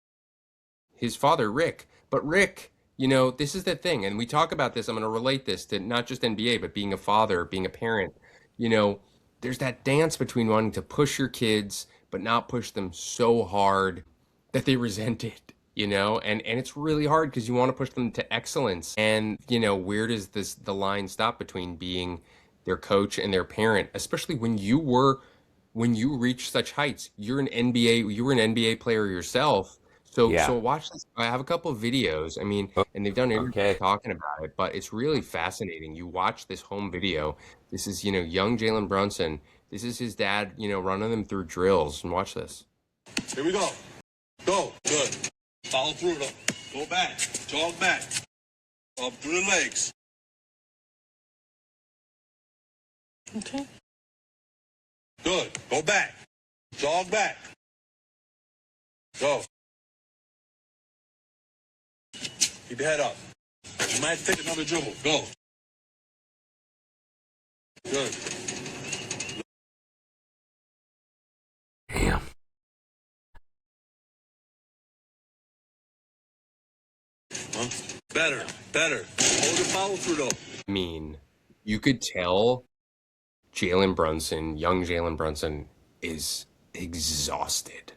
his father, Rick. But Rick, this is the thing, and we talk about this. I'm going to relate this to not just NBA, but being a father, being a parent. There's that dance between wanting to push your kids, but not push them so hard that they resent it. And it's really hard because you want to push them to excellence. And, where does the line stop between being their coach and their parent, especially when you reach such heights? You were an NBA player yourself. So watch this. I have a couple of videos. I mean, and they've done interviews talking about it, but it's really fascinating. You watch this home video. This is, young Jalen Brunson. This is his dad, running them through drills. And watch this. Here we go. Go. Good. Follow through, though. Go back. Jog back. Up through the legs. Okay. Good. Go back. Jog back. Go. Keep your head up. You might take another dribble. Go. Good. Damn. Huh? Better. Hold the follow through, though. I mean, you could tell young Jalen Brunson is exhausted,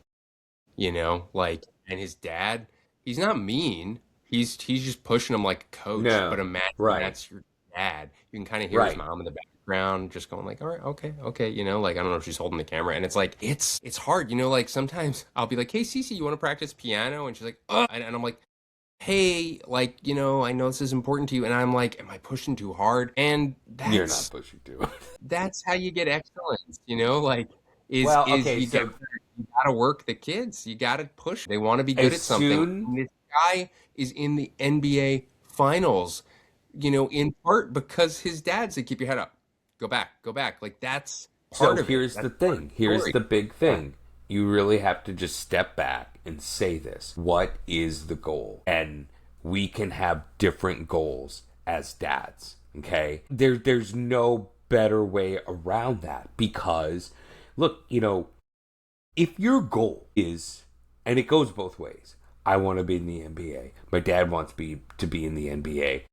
and his dad, he's not mean. He's just pushing him like a coach. No, but imagine that's your dad. You can kind of hear his mom in the background just going like, all right, okay. I don't know if she's holding the camera. And it's like, it's hard. Sometimes I'll be like, hey, Cece, you want to practice piano? And she's like, oh. And I'm like, hey, I know this is important to you. And I'm like, am I pushing too hard? And you're not pushing too hard. That's how you get excellence, you gotta work the kids. You gotta push. They want to be good at something. And this guy is in the NBA finals, in part because his dad said, keep your head up. Go back. Like, that's part of it. So here's the thing. Here's the big thing. You really have to just step back and say this. What is the goal? And we can have different goals as dads, okay? There's no better way around that because, look, if your goal is, and it goes both ways, I want to be in the NBA. My dad wants me to be in the NBA.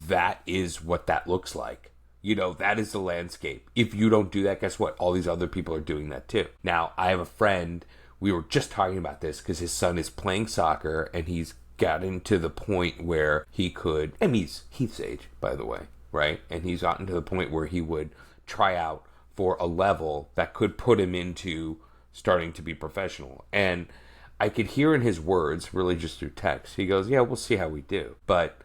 That is what that looks like. That is the landscape. If you don't do that, guess what? All these other people are doing that too. Now, I have a friend, we were just talking about this because his son is playing soccer and he's gotten to the point where he could, and he's Heath's age, by the way, right? And he's gotten to the point where he would try out for a level that could put him into starting to be professional. And I could hear in his words, really just through text, he goes, yeah, we'll see how we do. But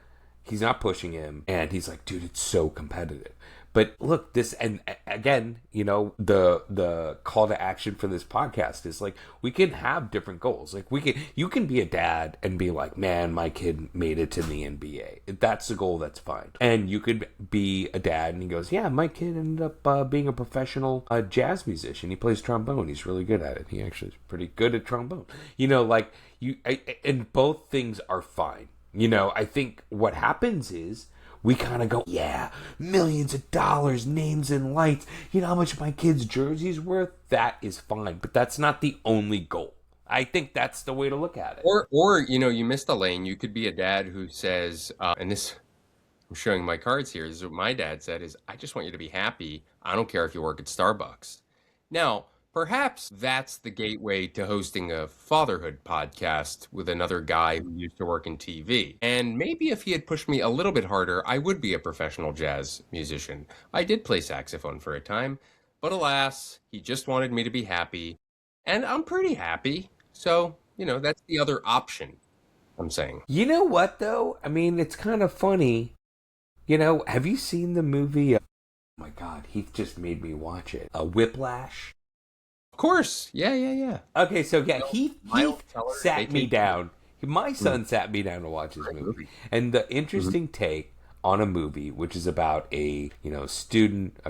he's not pushing him. And he's like, dude, it's so competitive. But look, this, and again, the call to action for this podcast is like, we can have different goals. Like you can be a dad and be like, man, my kid made it to the NBA. If that's the goal, that's fine. And you could be a dad and he goes, yeah, my kid ended up being a professional jazz musician. He plays trombone. He's really good at it. He actually is pretty good at trombone. And both things are fine. I think what happens is we kind of go, yeah, millions of dollars, names and lights. You know how much my kid's jersey's worth? That is fine. But that's not the only goal. I think that's the way to look at it. Or you missed a lane. You could be a dad who says, and this, I'm showing my cards here. This is what my dad said is, I just want you to be happy. I don't care if you work at Starbucks. Now, perhaps that's the gateway to hosting a fatherhood podcast with another guy who used to work in TV. And maybe if he had pushed me a little bit harder, I would be a professional jazz musician. I did play saxophone for a time, but alas, he just wanted me to be happy. And I'm pretty happy. So, that's the other option, I'm saying. You know what, though? I mean, it's kind of funny. Have you seen the movie? Oh my God, Heath just made me watch it. Whiplash? Of course. Yeah. Okay, so yeah, Heath sat me down. My son sat me down to watch this movie. And the interesting take on a movie, which is about a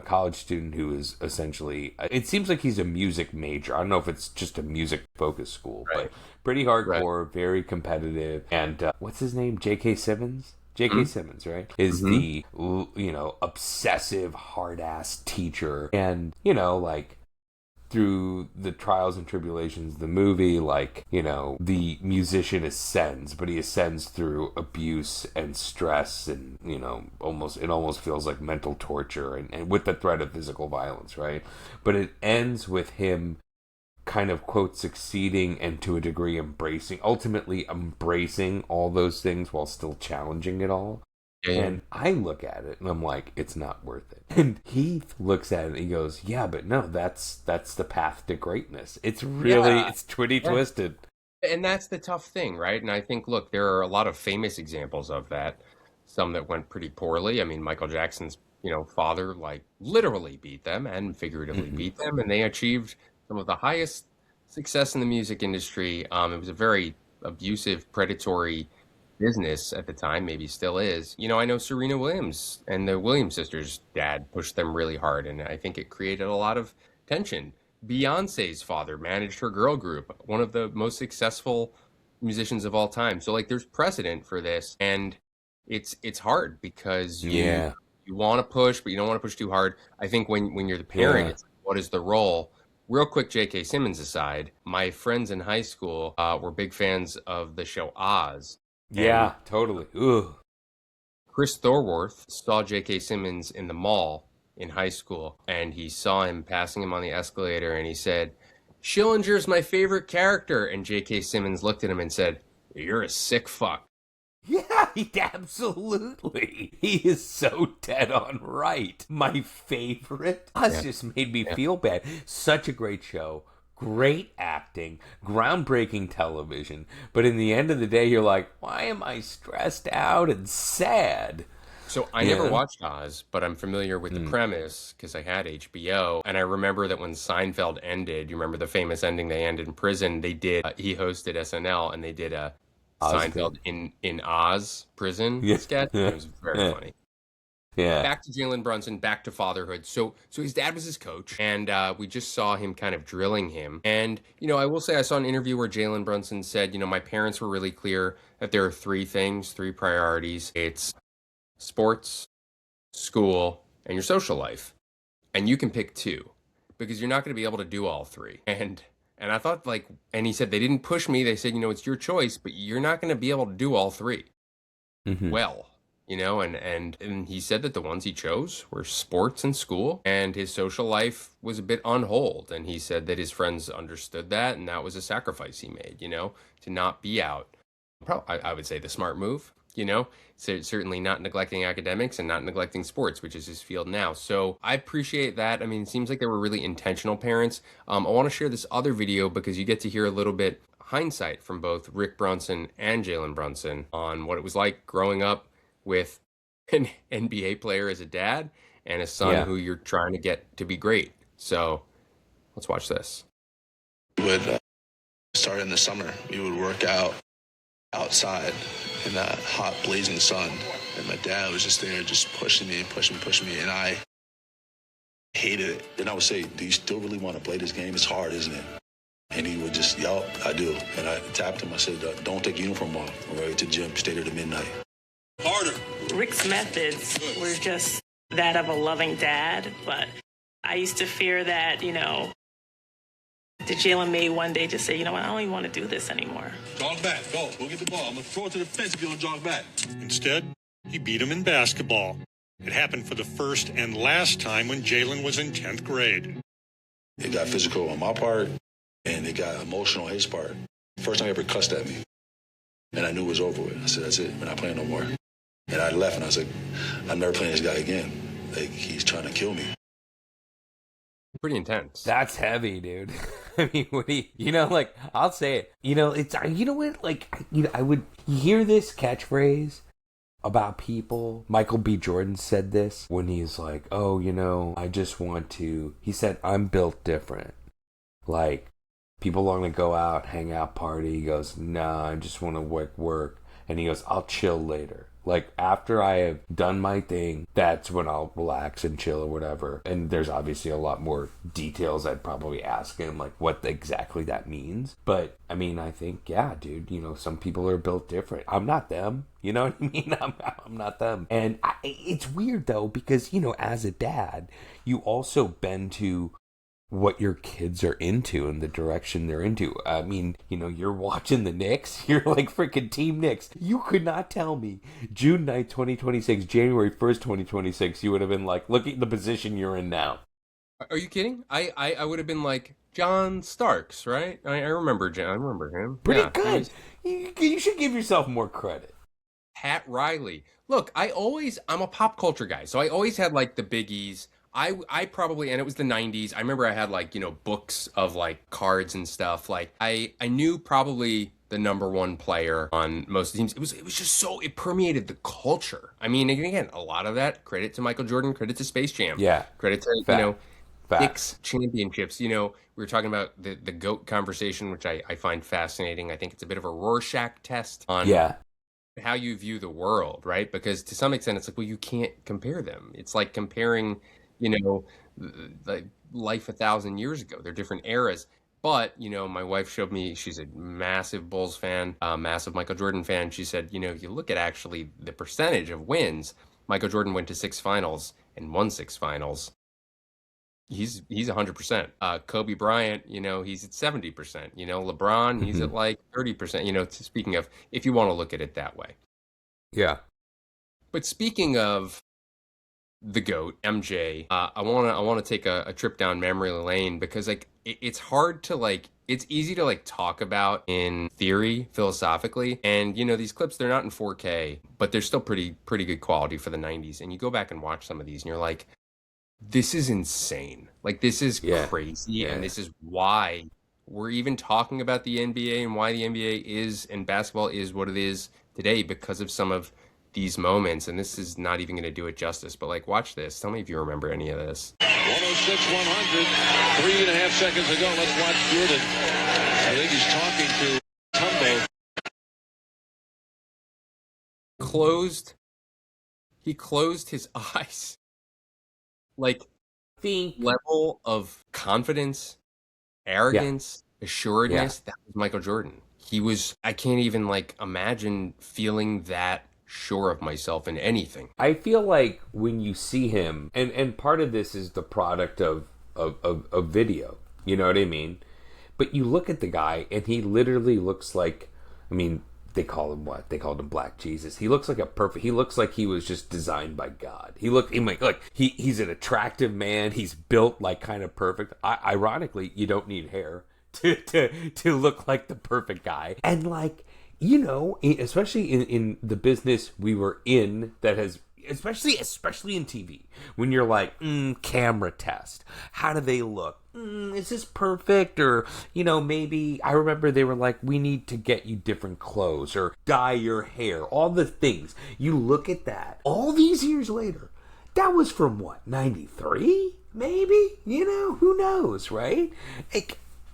college student who is essentially, it seems like he's a music major. I don't know if it's just a music focused school, but pretty hardcore, very competitive. And what's his name? J.K. Simmons? J.K. Simmons, right? Is the, obsessive, hard-ass teacher. And, through the trials and tribulations of the movie, the musician ascends, but he ascends through abuse and stress and, it almost feels like mental torture and with the threat of physical violence, right? But it ends with him kind of, quote, succeeding and to a degree ultimately embracing all those things while still challenging it all. Yeah. And I look at it and I'm like, it's not worth it. And Heath looks at it and he goes, yeah, but no, that's the path to greatness. It's really, it's pretty twisted. And that's the tough thing, right? And I think, look, there are a lot of famous examples of that. Some that went pretty poorly. I mean, Michael Jackson's, father, literally beat them and figuratively beat them. And they achieved some of the highest success in the music industry. It was a very abusive, predatory business at the time, maybe still is. I know Serena Williams and the Williams sisters' dad pushed them really hard, and I think it created a lot of tension. Beyonce's father managed her girl group, one of the most successful musicians of all time. So there's precedent for this, and it's hard because you want to push, but you don't want to push too hard. I think when you're the parent, it's what is the role? Real quick, J.K. Simmons aside, my friends in high school were big fans of the show Oz. Yeah, totally. Ugh. Chris Thorworth saw J.K. Simmons in the mall in high school, and he saw him passing him on the escalator, and he said, Schillinger's my favorite character. And J.K. Simmons looked at him and said, you're a sick fuck. Yeah, absolutely. He is so dead on right. My favorite. Us just made me feel bad. Such a great show. Great acting, groundbreaking television, but in the end of the day, you're like, why am I stressed out and sad? So I never watched Oz, but I'm familiar with the premise because I had HBO, and I remember that when Seinfeld ended, you remember the famous ending, they ended in prison, they did, he hosted SNL, and they did a Seinfeld in Oz prison sketch. It was very funny. Yeah. Back to Jalen Brunson, back to fatherhood. So his dad was his coach, and we just saw him kind of drilling him. And, I will say I saw an interview where Jalen Brunson said, my parents were really clear that there are three priorities. It's sports, school, and your social life. And you can pick two because you're not going to be able to do all three. And I thought and he said they didn't push me. They said, it's your choice, but you're not going to be able to do all three. Well. And he said that the ones he chose were sports and school, and his social life was a bit on hold. And he said that his friends understood that, and that was a sacrifice he made, to not be out. I would say the smart move, so certainly not neglecting academics and not neglecting sports, which is his field now. So I appreciate that. I mean, it seems like they were really intentional parents. I want to share this other video because you get to hear a little bit hindsight from both Rick Brunson and Jalen Brunson on what it was like growing up with an NBA player as a dad and a son Yeah. who you're trying to get to be great. So let's watch this. Would start in the summer. We would work out outside in that hot, blazing sun. And my dad was just there, just pushing me, and I hated it. And I would say, do you still really want to play this game? It's hard, isn't it? And he would just, yup, I do. And I tapped him. I said, don't take your uniform off. I'm ready to gym, stay there to midnight. Harder. Rick's methods were just that of a loving dad, but I used to fear that, that Jalen may one day just say, you know what, I don't even want to do this anymore. Jog back. Go get the ball. I'm going to throw it to the fence if you don't jog back. Instead, he beat him in basketball. It happened for the first and last time when Jalen was in 10th grade. It got physical on my part, and it got emotional on his part. First time he ever cussed at me. And I knew it was over with. I said, that's it. We're not playing no more. And I left, and I was like, I'm never playing this guy again. Like, he's trying to kill me. Pretty intense. That's heavy, dude. I mean, what do you, I'll say it. It's, I would hear this catchphrase about people. Michael B. Jordan said this when he's like, I just want to, he said, I'm built different. Like, people want to go out, hang out, party. He goes, nah, I just want to work. And he goes, I'll chill later. Like, after I have done my thing, that's when I'll relax and chill or whatever. And there's obviously a lot more details I'd probably ask him, like what exactly that means. But, I mean, I think, yeah, dude, some people are built different. I'm not them. You know what I mean? I'm not them. And it's weird, though, because, as a dad, you also bend to what your kids are into and the direction they're into. I mean, you're watching the Knicks. You're like freaking Team Knicks. You could not tell me June 9th, 2026, January 1st, 2026, you would have been like, look at the position you're in now. Are you kidding? I would have been like John Starks, right? I remember John. I remember him. Pretty good. You should give yourself more credit. Pat Riley. Look, I'm a pop culture guy, so I always had like the biggies. I probably, and it was the 90s. I remember I had like, books of like cards and stuff. Like I knew probably the number one player on most teams. It was just so, it permeated the culture. I mean, again, a lot of that credit to Michael Jordan, credit to Space Jam. Yeah. Credit to, Facts. Knicks championships. We were talking about the GOAT conversation, which I find fascinating. I think it's a bit of a Rorschach test on how you view the world, right? Because to some extent, it's like, well, you can't compare them. It's like comparing like life 1,000 years ago. They're different eras. But, my wife showed me, she's a massive Bulls fan, massive Michael Jordan fan. She said, if you look at actually the percentage of wins, Michael Jordan went to 6 finals and won 6 finals. He's 100%. Kobe Bryant, he's at 70%. LeBron, he's at like 30%. Speaking of, if you want to look at it that way. Yeah. But speaking of the GOAT, MJ, I want to take a trip down memory lane because like it's hard to it's easy to talk about in theory, philosophically, and these clips, they're not in 4K, but they're still pretty good quality for the 90s. And you go back and watch some of these, and you're like, this is insane. Like this is crazy, and this is why we're even talking about the NBA and why the NBA is and basketball is what it is today because of some of these moments. And this is not even going to do it justice, but watch this. Tell me if you remember any of this. 106-100, 3.5 seconds ago. Let's watch Jordan. I think he's talking to Tumbo. He closed his eyes. Level of confidence, arrogance, assuredness, that was Michael Jordan. I can't even imagine feeling that sure of myself in anything. I feel like when you see him, and part of this is the product of video, you know what I mean? But you look at the guy and he literally looks like, they call him what? They called him Black Jesus. He looks like he looks like he was just designed by God. He's an attractive man. He's built kind of perfect. Ironically, you don't need hair to look like the perfect guy. And especially in the business we were in that has, especially in TV, when you're camera test. How do they look? Is this perfect? Or, maybe, I remember they were like, we need to get you different clothes or dye your hair. All the things. You look at that all these years later, That was from what, 93? Maybe? You know, who knows, right?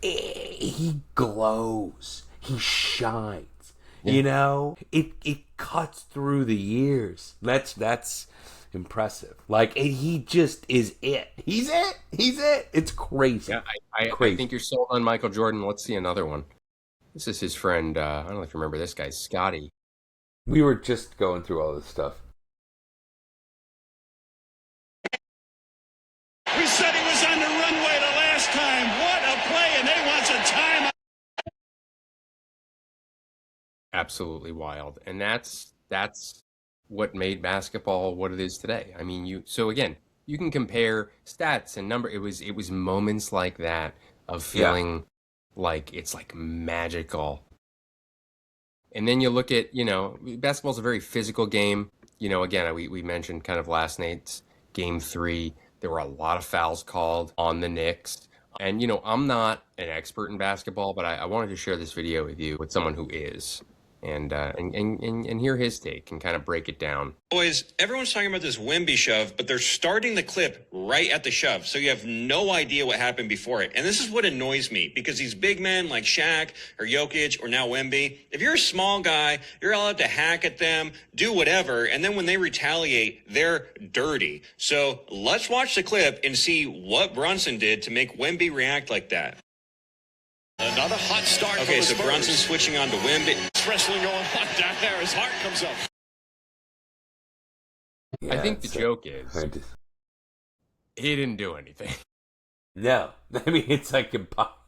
He glows. He shines. Yeah. You know? It cuts through the years. That's impressive. Like, he just is it. He's it. It's crazy. Yeah, crazy. I think you're sold on Michael Jordan. Let's see another one. This is his friend, I don't know if you remember this guy, Scotty. We were just going through all this stuff. We said he was on the runway the last time. What a play, and they want a time. Absolutely wild. And that's what made basketball what it is today. I mean, so again, you can compare stats and number. It was moments like that of feeling like it's like magical. And then you look at, basketball's a very physical game. Again, we mentioned kind of last night's game 3. There were a lot of fouls called on the Knicks. And, I'm not an expert in basketball, but I wanted to share this video with you with someone who is. And hear his take and kind of break it down. Boys, everyone's talking about this Wemby shove, but they're starting the clip right at the shove, so you have no idea what happened before it. And this is what annoys me, because these big men like Shaq or Jokic or now Wemby, if you're a small guy, you're allowed to hack at them, do whatever, and then when they retaliate, they're dirty. So let's watch the clip and see what Brunson did to make Wemby react like that. Another hot start. Okay, so Brunson switching on to Wemby. Wrestling going on down there. His heart comes up. I think the joke is he didn't do anything. No. I mean, it's like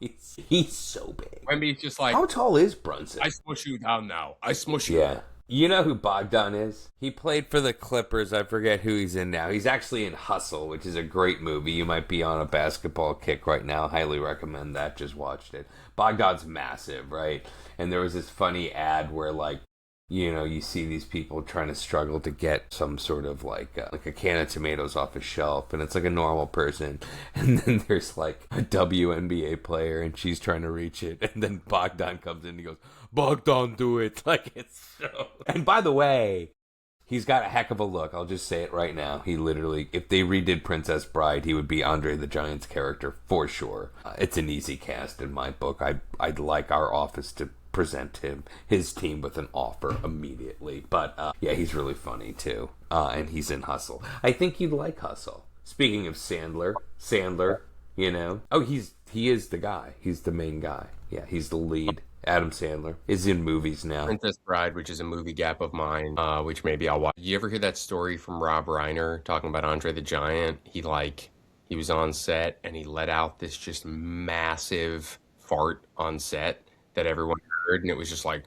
he's so big. Wemby's just like, how tall is Brunson? I smush you down now. I smush you. Yeah. You know who Bogdan is? He played for the Clippers. I forget who he's in now. He's actually in Hustle, which is a great movie. You might be on a basketball kick right now. Highly recommend that. Just watched it. Bogdan's massive, right? And there was this funny ad where, like, you see these people trying to struggle to get some sort of like a can of tomatoes off a shelf, and it's like a normal person, and then there's like a WNBA player, and she's trying to reach it, and then Bogdan comes in and he goes, "Bogdan, do it!" Like, it's so. And by the way, he's got a heck of a look. I'll just say it right now. He literally, if they redid Princess Bride, he would be Andre the Giant's character for sure. It's an easy cast in my book. I'd like our office to present his team with an offer immediately. But yeah, he's really funny too, and he's in Hustle. I think you'd like Hustle. Speaking of Sandler, oh, he is the guy. He's the main guy. Yeah, he's the lead. Adam Sandler is in movies now. Princess Bride, which is a movie gap of mine, which maybe I'll watch. You ever hear that story from Rob Reiner talking about Andre the Giant? He was on set and he let out this just massive fart on set that everyone heard, and it was just like,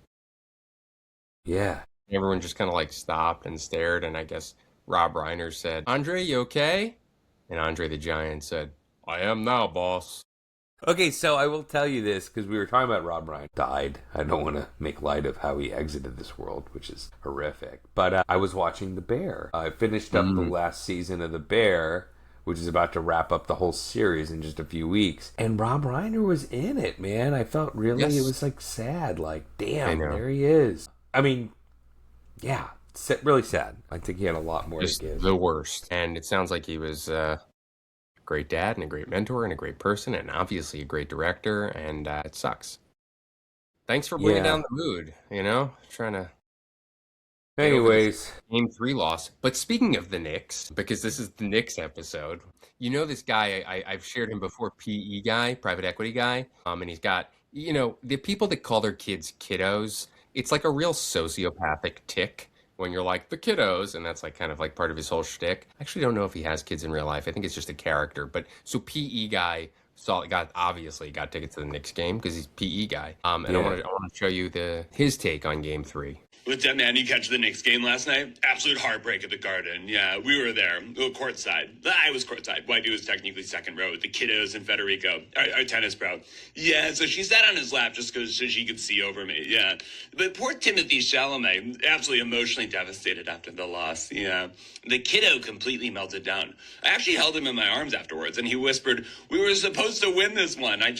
yeah, everyone just kind of like stopped and stared, and I guess Rob Reiner said, "Andre, you okay?" And Andre the Giant said, "I am now, boss." Okay, so I will tell you this, because we were talking about Rob Reiner. Died. I don't want to make light of how he exited this world, which is horrific. But I was watching The Bear. I finished up the last season of The Bear, which is about to wrap up the whole series in just a few weeks. And Rob Reiner was in it, man. I felt really, It was like sad. Like, damn, there he is. I mean, yeah, really sad. I think he had a lot more just to give. The worst. And it sounds like he was a great dad and a great mentor and a great person and obviously a great director. And it sucks. Thanks for bringing down the mood, trying to... Anyways, Game 3 loss. But speaking of the Knicks, because this is the Knicks episode, this guy, I've shared him before, PE guy, private equity guy, and he's got, the people that call their kids kiddos, it's like a real sociopathic tick when you're like, the kiddos, and that's like kind of like part of his whole shtick. I actually don't know if he has kids in real life. I think it's just a character. But so PE guy obviously got tickets to the Knicks game because he's PE guy. And I want to show you his take on Game 3. What's up, man? You catch the Knicks game last night? Absolute heartbreak at the Garden. Yeah, we were there. Courtside. I was courtside. Whitey was technically second row with the kiddos and Federico, our tennis pro. Yeah, so she sat on his lap just so she could see over me. Yeah. But poor Timothy Chalamet, absolutely emotionally devastated after the loss. Yeah. The kiddo completely melted down. I actually held him in my arms afterwards, and he whispered, "We were supposed to win this one." At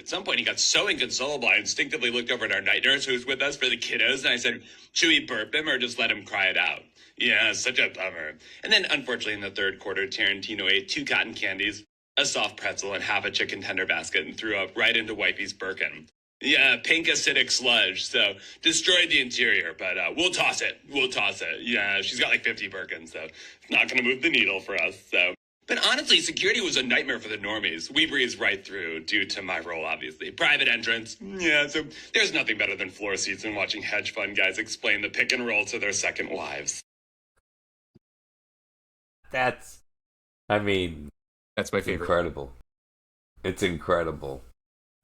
some point, he got so inconsolable, I instinctively looked over at our night nurse who was with us for the kiddos, and I said, Should we burp him or just let him cry it out? Yeah, such a bummer. And then, unfortunately, in the third quarter, Tarantino ate 2 cotton candies, a soft pretzel, and half a chicken tender basket and threw up right into Wifey's Birkin. Yeah, pink acidic sludge. So destroyed the interior, but we'll toss it. We'll toss it. Yeah, she's got like 50 Birkins, so it's not going to move the needle for us. So, but honestly, security was a nightmare for the normies. We breezed right through due to my role, obviously. Private entrance. Yeah, so there's nothing better than floor seats and watching hedge fund guys explain the pick and roll to their second wives. That's my favorite. Incredible. It's incredible.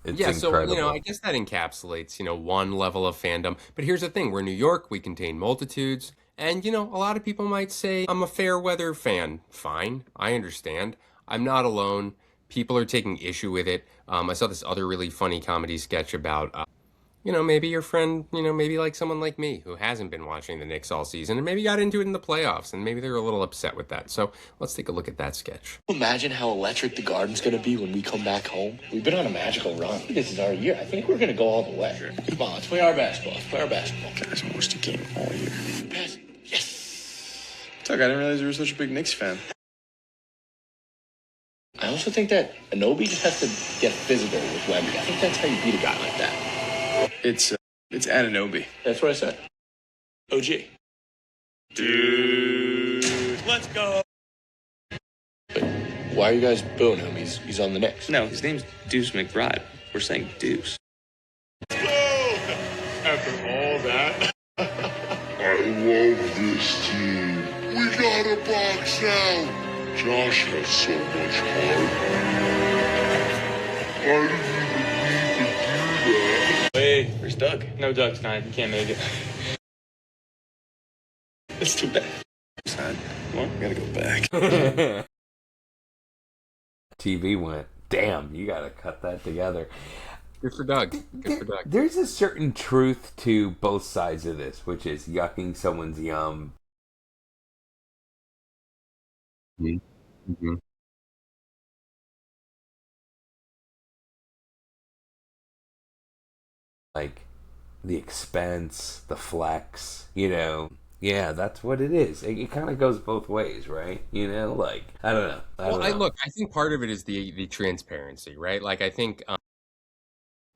It's incredible. So, I guess that encapsulates, one level of fandom. But here's the thing. We're New York. We contain multitudes. And, a lot of people might say, I'm a fair weather fan. Fine. I understand. I'm not alone. People are taking issue with it. I saw this other really funny comedy sketch about, maybe your friend, maybe like someone like me who hasn't been watching the Knicks all season and maybe got into it in the playoffs and maybe they're a little upset with that. So let's take a look at that sketch. Imagine how electric the Garden's going to be when we come back home. We've been on a magical run. This is our year. I think we're going to go all the way. Come on, let's play our basketball. Let's play our basketball. Guys, I watched the game all year. Pass. Yes. Tuck, I didn't realize you were such a big Knicks fan. I also think that Anobi just has to get physical with Wemby. I think that's how you beat a guy like that. It's Anunoby. That's what I said. OG. Dude, let's go. But why are you guys booing him? He's on the Knicks. No, his name's Deuce McBride. We're saying Deuce. Let's go! After all that. I love this team. We gotta box out. Josh has so much heart. I didn't even need to do that. Hey, where's Doug? No, Doug's tonight. He can't make it. It's too bad. Sad. Come on, we gotta go back. TV went, damn, you gotta cut that together. Good for Doug. Good for Doug. There's a certain truth to both sides of this, which is yucking someone's yum. Mm-hmm. Like the expense, the flex, yeah, that's what it is. It kind of goes both ways, right? Like I don't know. I think part of it is the transparency, right? Like I think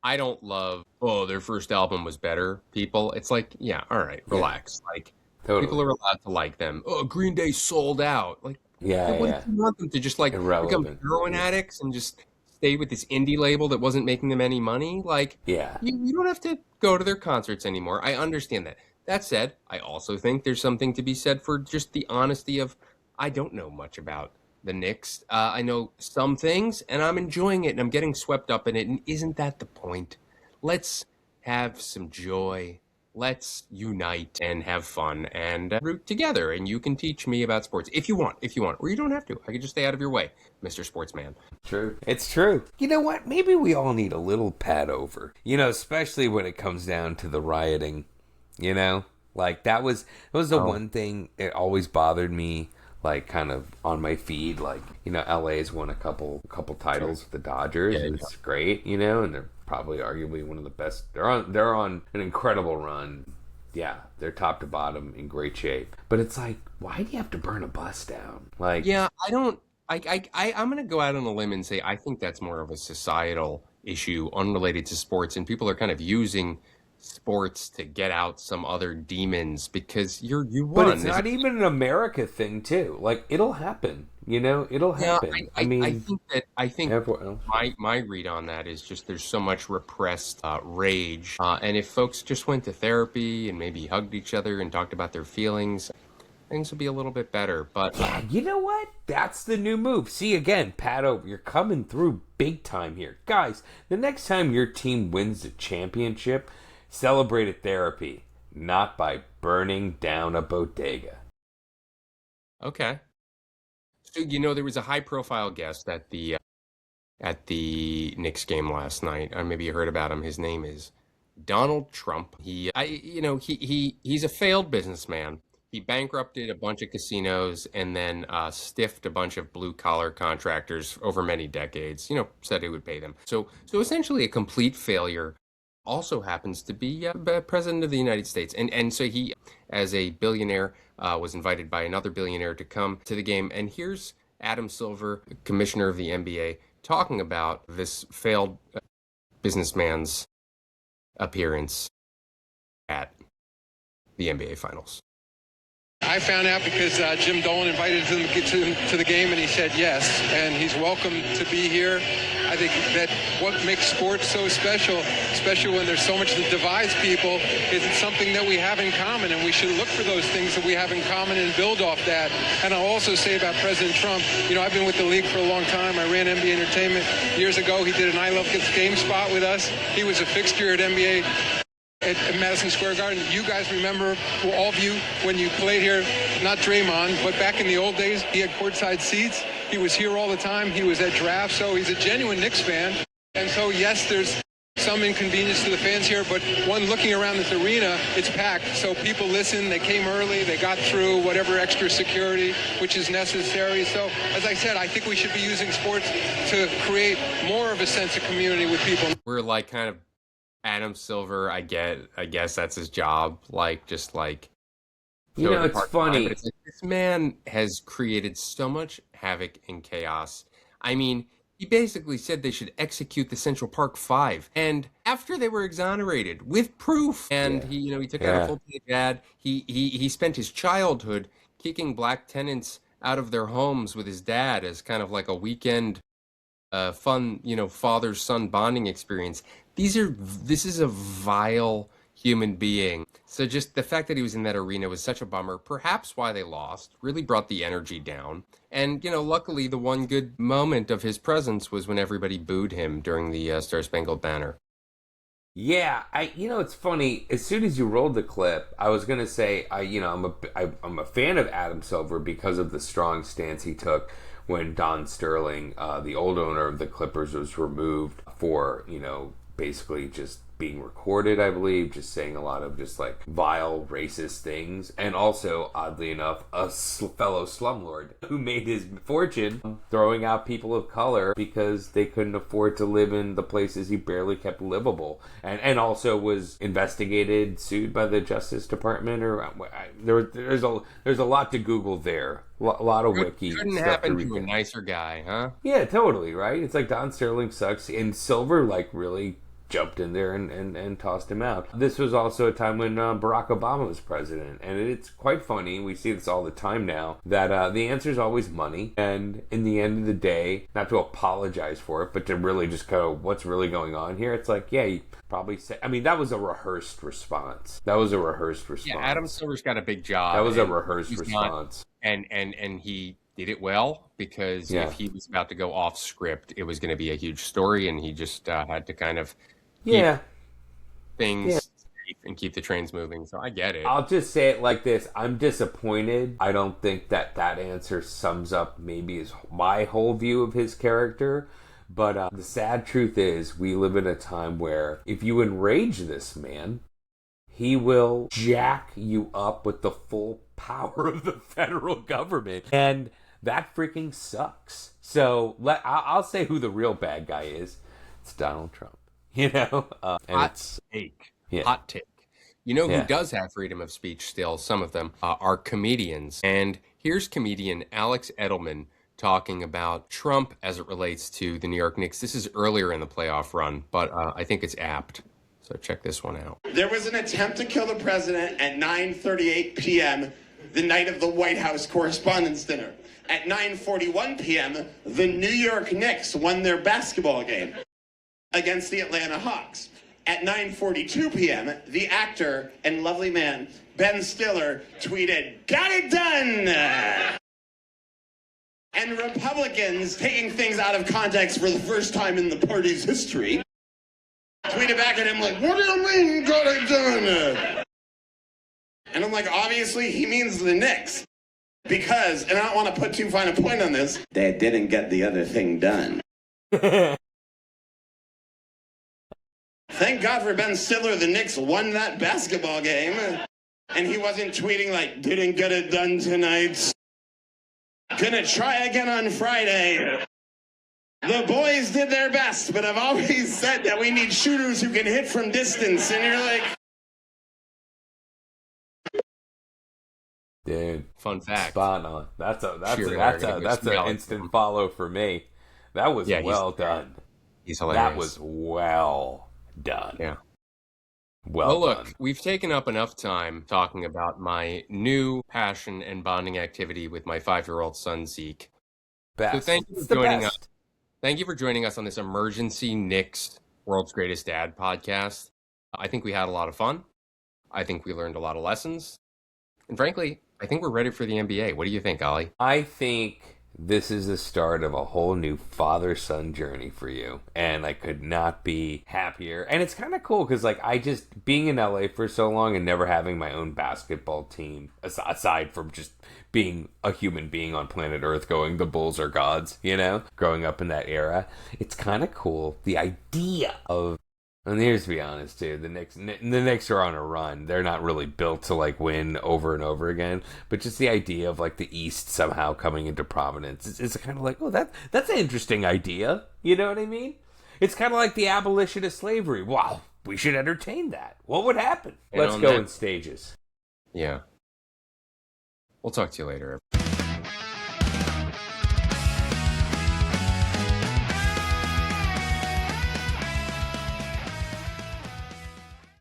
I don't love their first album was better. People, it's like yeah, all right, relax. Yeah. Like totally. People are allowed to like them. Oh, Green Day sold out. Like yeah. You want them to just like become heroin addicts and just stay with this indie label that wasn't making them any money? Like, yeah, you don't have to go to their concerts anymore. I understand that. That said, I also think there's something to be said for just the honesty of, I don't know much about the Knicks. I know some things, and I'm enjoying it, and I'm getting swept up in it, and isn't that the point? Let's have some joy. Let's unite and have fun and root together. And you can teach me about sports if you want, or you don't have to. I can just stay out of your way, Mr. Sportsman. True. It's true. You know what? Maybe we all need a little pat over, especially when it comes down to the rioting, like that was the one thing. It always bothered me, like kind of on my feed, like, LA's won a couple titles with the Dodgers. Yeah, it's great, and they're probably arguably one of the best. They're on an incredible run. Yeah, they're top to bottom in great shape. But it's like, why do you have to burn a bus down? Like, yeah, I'm going to go out on a limb and say I think that's more of a societal issue unrelated to sports, and people are kind of using sports to get out some other demons because you won. But it's not even an America thing too. Like it'll happen, it'll happen. I think my read on that is just there's so much repressed rage, and if folks just went to therapy and maybe hugged each other and talked about their feelings, things would be a little bit better. But yeah, you know what? That's the new move. See, again, Pat O, you're coming through big time here, guys. The next time your team wins the championship, celebrate at therapy, not by burning down a bodega. Okay. So, there was a high-profile guest at the Knicks game last night. Maybe you heard about him. His name is Donald Trump. He's a failed businessman. He bankrupted a bunch of casinos and then stiffed a bunch of blue-collar contractors over many decades. Said he would pay them. So essentially a complete failure. also happens to be president of the United States. And so he, as a billionaire, was invited by another billionaire to come to the game. And here's Adam Silver, commissioner of the NBA, talking about this failed businessman's appearance at the NBA Finals. I found out because Jim Dolan invited him to the game, and he said yes, and he's welcome to be here. I think that what makes sports so special, especially when there's so much that divides people, is it's something that we have in common, and we should look for those things that we have in common and build off that. And I'll also say about President Trump, I've been with the league for a long time. I ran NBA Entertainment years ago. He did an I Love Kids game spot with us. He was a fixture at NBA. At Madison Square Garden. You guys remember, all of you, when you played here, not Draymond, but back in the old days, he had courtside seats. He was here all the time. He was at drafts, so he's a genuine Knicks fan. And so, yes, there's some inconvenience to the fans here, but one looking around this arena, it's packed. So people listen, they came early, they got through whatever extra security, which is necessary. So, as I said, I think we should be using sports to create more of a sense of community with people. We're like kind of Adam Silver, I guess that's his job. It's funny. But it's like, this man has created so much havoc and chaos. I mean, he basically said they should execute the Central Park Five. And after they were exonerated with proof, and he took out a full-page ad. He spent his childhood kicking black tenants out of their homes with his dad as kind of like a weekend fun, father-son bonding experience. This is a vile human being. So just the fact that he was in that arena was such a bummer. Perhaps why they lost. Really brought the energy down. And, luckily the one good moment of his presence was when everybody booed him during the Star Spangled Banner. Yeah, it's funny. As soon as you rolled the clip, I was gonna say, I'm a fan of Adam Silver because of the strong stance he took when Don Sterling, the old owner of the Clippers, was removed for, basically just being recorded, I believe, just saying a lot of just like vile racist things. And also, oddly enough, a fellow slumlord who made his fortune throwing out people of color because they couldn't afford to live in the places he barely kept livable. And also was investigated, sued by the Justice Department, or there's a lot to Google there. A lot of wiki. Couldn't happen to a nicer guy, huh? Yeah, totally, right? It's like Don Sterling sucks, and Silver really jumped in there and tossed him out. This was also a time when Barack Obama was president, and it's quite funny, we see this all the time now, that the answer is always money, and in the end of the day, not to apologize for it, but to really just go, what's really going on here? It's like, yeah, you probably say, that was a rehearsed response. Yeah, Adam Silver's got a big job. That was a rehearsed response. And he did it well, because if he was about to go off script, it was going to be a huge story, and he just had to kind of keep things safe and keep the trains moving. So I get it. I'll just say it like this. I'm disappointed. I don't think that answer sums up maybe my whole view of his character. But the sad truth is we live in a time where if you enrage this man, he will jack you up with the full power of the federal government. And that freaking sucks. So I'll say who the real bad guy is. It's Donald Trump. Hot take. Hot take. Who does have freedom of speech still? Some of them are comedians. And here's comedian Alex Edelman talking about Trump as it relates to the New York Knicks. This is earlier in the playoff run, but I think it's apt. So check this one out. There was an attempt to kill the president at 9:38 p.m. the night of the White House Correspondents' Dinner. At 9:41 p.m., the New York Knicks won their basketball game against the Atlanta Hawks. At 9:42 p.m., the actor and lovely man, Ben Stiller, tweeted, "Got it done!" And Republicans, taking things out of context for the first time in the party's history, tweeted back at him like, "What do you mean, got it done?" And I'm like, obviously he means the Knicks. Because, and I don't want to put too fine a point on this, they didn't get the other thing done. Thank God for Ben Stiller, the Knicks won that basketball game. And he wasn't tweeting like, "Didn't get it done tonight. Gonna try again on Friday." The boys did their best, but I've always said that we need shooters who can hit from distance, and you're like... Dude, fun fact. Spot on. That's an instant follow for me. That was well done. He's hilarious. That was well done. Yeah. Well look, done. we've taken up enough time talking about my new passion and bonding activity with my 5-year-old son Zeke. Best. So thank you for joining us. Thank you for joining us on this emergency Knicks World's Greatest Dad podcast. I think we had a lot of fun. I think we learned a lot of lessons. And frankly, I think we're ready for the NBA. What do you think, Ollie? I think this is the start of a whole new father-son journey for you. And I could not be happier. And it's kind of cool because, like, I just, being in LA for so long and never having my own basketball team, aside from just being a human being on planet Earth going, the Bulls are gods, you know? Growing up in that era. It's kind of cool. The idea of... And here's to be honest, too, the Knicks are on a run. They're not really built to, like, win over and over again. But just the idea of, like, the East somehow coming into prominence is kind of like, oh, that's an interesting idea. You know what I mean? It's kind of like the abolition of slavery. Wow, we should entertain that. What would happen? Let's go in stages. Yeah. We'll talk to you later.